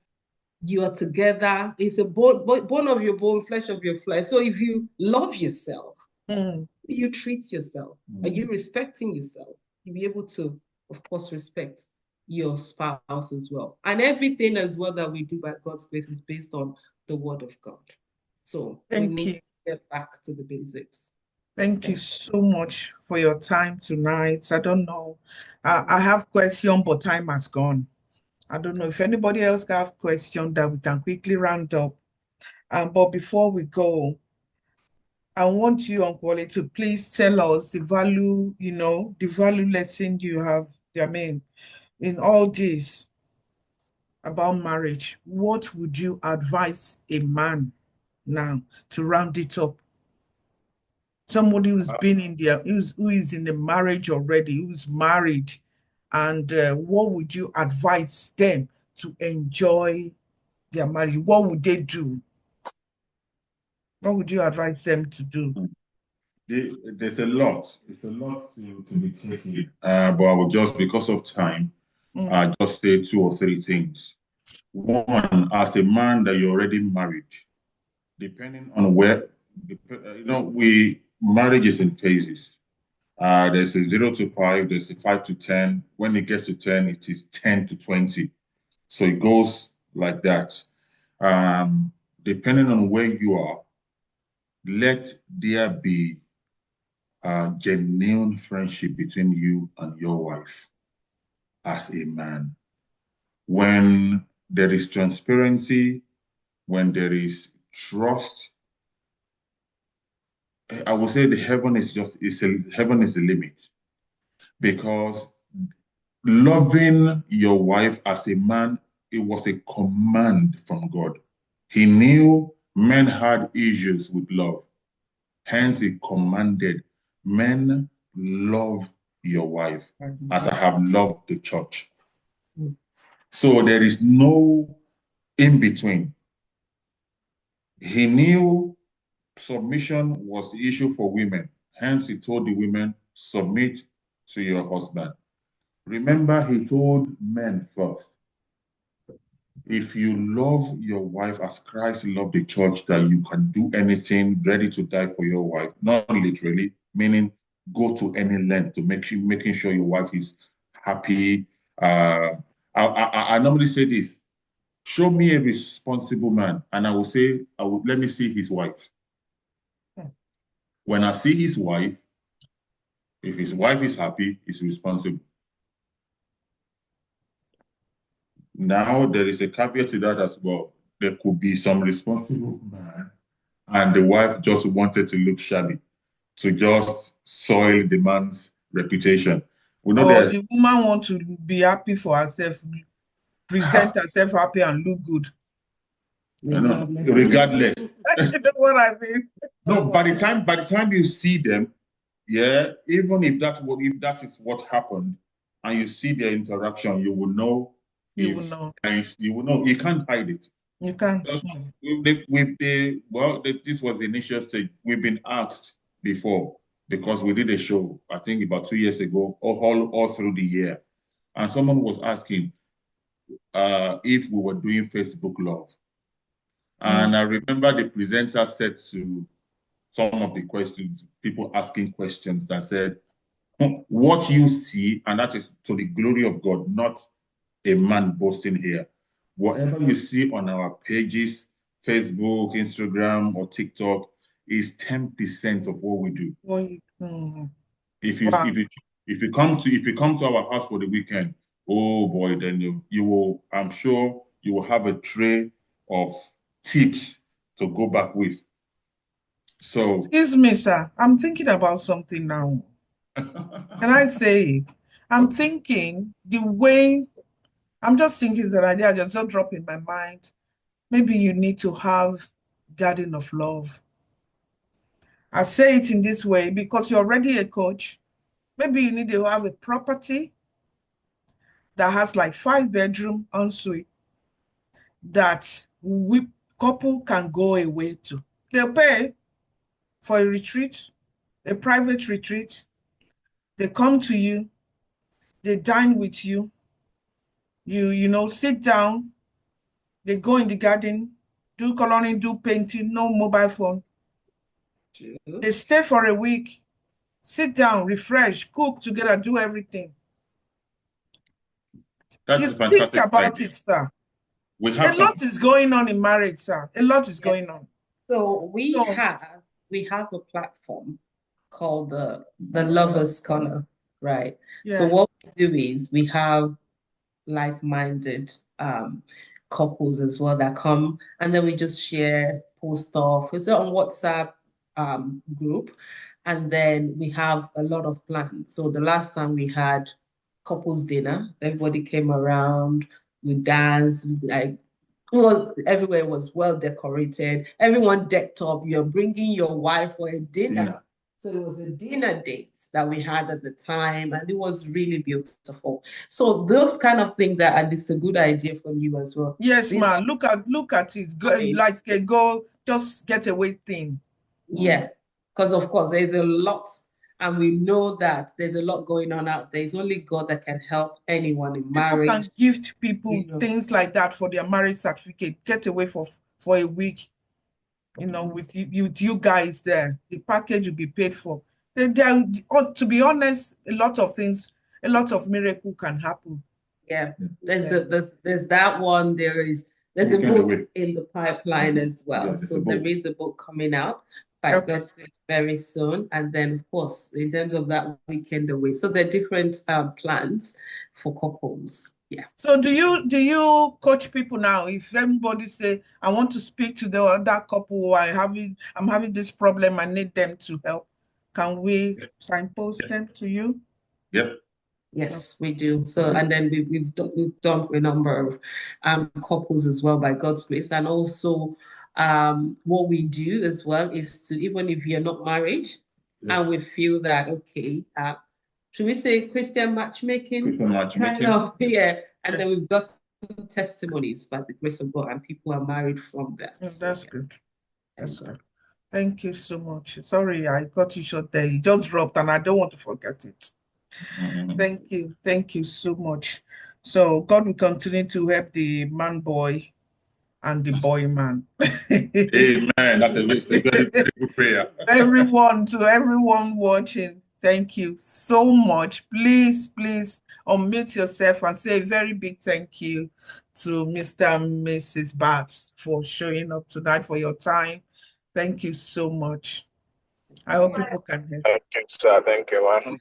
you are together. It's a bone of your bone, flesh of your flesh. So if you love yourself, Mm. you treat yourself, are you respecting yourself? You'll be able to, of course, respect your spouse as well. And everything as well that we do by God's grace is based on the word of God. So we Thank need you. to get back to the basics. Thank you Thank so much for your time tonight. I don't know. I have question, but time has gone. I don't know if anybody else have question that we can quickly round up. But before we go, I want you, Uncle Wale, to please tell us the value, the value lesson you have, I mean, in all this about marriage. What would you advise a man now to round it up? Somebody who's been in there, who is in a marriage already, who's married, and what would you advise them to enjoy their marriage? What would they do? What would you advise them to do? There's a lot. It's a lot to be taken. But I will just, because of time, just say two or three things. One, as a man that you're already married, depending on where, marriage is in phases. There's a 0 to 5, there's a 5 to 10. When it gets to 10, it is 10 to 20. So it goes like that. Depending on where you are, let there be a genuine friendship between you and your wife as a man. When there is transparency, when there is trust, I would say the heaven is heaven is the limit, because loving your wife as a man, it was a command from God. He knew men had issues with love. Hence, he commanded, men, love your wife as I have loved the church. So there is no in between. He knew submission was the issue for women. Hence, he told the women, submit to your husband. Remember, he told men first, if you love your wife as Christ loved the church, that you can do anything, ready to die for your wife, not literally, meaning go to any length to making sure your wife is happy. I normally say this, show me a responsible man, and I will say, let me see his wife. When I see his wife, if his wife is happy, he's responsible. Now, there is a caveat to that as well. There could be some responsible man, and the wife just wanted to look shabby, to just soil the man's reputation. We know Or the woman want to be happy for herself, present herself happy and look good. Regardless. You know what I mean? No, by the time you see them, yeah, even if that is what happened, and you see their interaction, you will know. You will know. You can't hide it. You can't. This was the initial stage. We've been asked before, because we did a show, I think about 2 years ago, all through the year. And someone was asking if we were doing Facebook Love. And I remember the presenter said to some of the questions, people asking questions, that said, what you see, and that is to the glory of God, not a man boasting here. Whatever you see on our pages, Facebook, Instagram, or TikTok, is 10% of what we do. If you come to our house for the weekend, oh boy, then you will, I'm sure you will have a tray of tips to go back with. So, excuse me, sir, I'm thinking about something now. Can I say, I'm thinking the way, I'm just thinking that idea just drop in my mind. Maybe you need to have garden of love. I say it in this way because you're already a coach. Maybe you need to have a property that has like 5-bedroom ensuite that we couple can go away to. They'll pay for a retreat, a private retreat. They come to you, they dine with you, you sit down, they go in the garden, do coloring, do painting, no mobile phone. They stay for a week, sit down, refresh, cook together, do everything. That's you a fantastic think about idea. it, sir. We have a lot is going on in marriage, sir. A lot is going on. So we have a platform called the Lovers Corner, right? Yeah. So what we do is we have like-minded couples as well that come, and then we just share, post off. It's on WhatsApp group, and then we have a lot of plans. So the last time we had couples dinner, everybody came around, we danced, like everywhere was well decorated. Everyone decked up. You're bringing your wife for a dinner. So it was a dinner date that we had at the time, and it was really beautiful. So those kind of things and it's a good idea from you as well. Yes, ma. Look at it. Go, like go just get away thing. Yeah, because of course there's a lot, and we know that there's a lot going on out there. It's only God that can help anyone in marriage. People can gift people things like that for their marriage certificate. Get away for a week, with you guys there. The package will be paid for. To be honest, a lot of miracle can happen. Yeah, there's that one. There's a book in the pipeline as well. Yeah, so there is a book coming out by God's grace very soon. And then, of course, in terms of that weekend away. So there are different plans for couples. Yeah. So do you coach people now? If anybody say, I want to speak to the other couple, I'm having this problem, I need them to help, can we signpost them to you? Yep. Yes, we do. So, and then we've done for a number of couples as well by God's grace. And also what we do as well is to, even if you're not married, and we feel that, okay, should we say Christian matchmaking? Christian matchmaking. Kind of, yeah. And then we've got testimonies by the grace of God, and people are married from that. That's good. That's good. Thank you so much. Sorry, I got you short there. You just dropped, and I don't want to forget it. Thank you. Thank you so much. So God will continue to help the man boy and the boy man. Amen. That's a very, very good prayer. Everyone watching, thank you so much. Please unmute yourself and say a very big thank you to Mr. and Mrs. Bath for showing up tonight, for your time. Thank you so much. I hope people can hear. Thank you, sir. Thank you, man.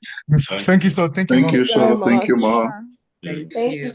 Thank you, sir. Thank you, sir. Thank you, ma. Thank you.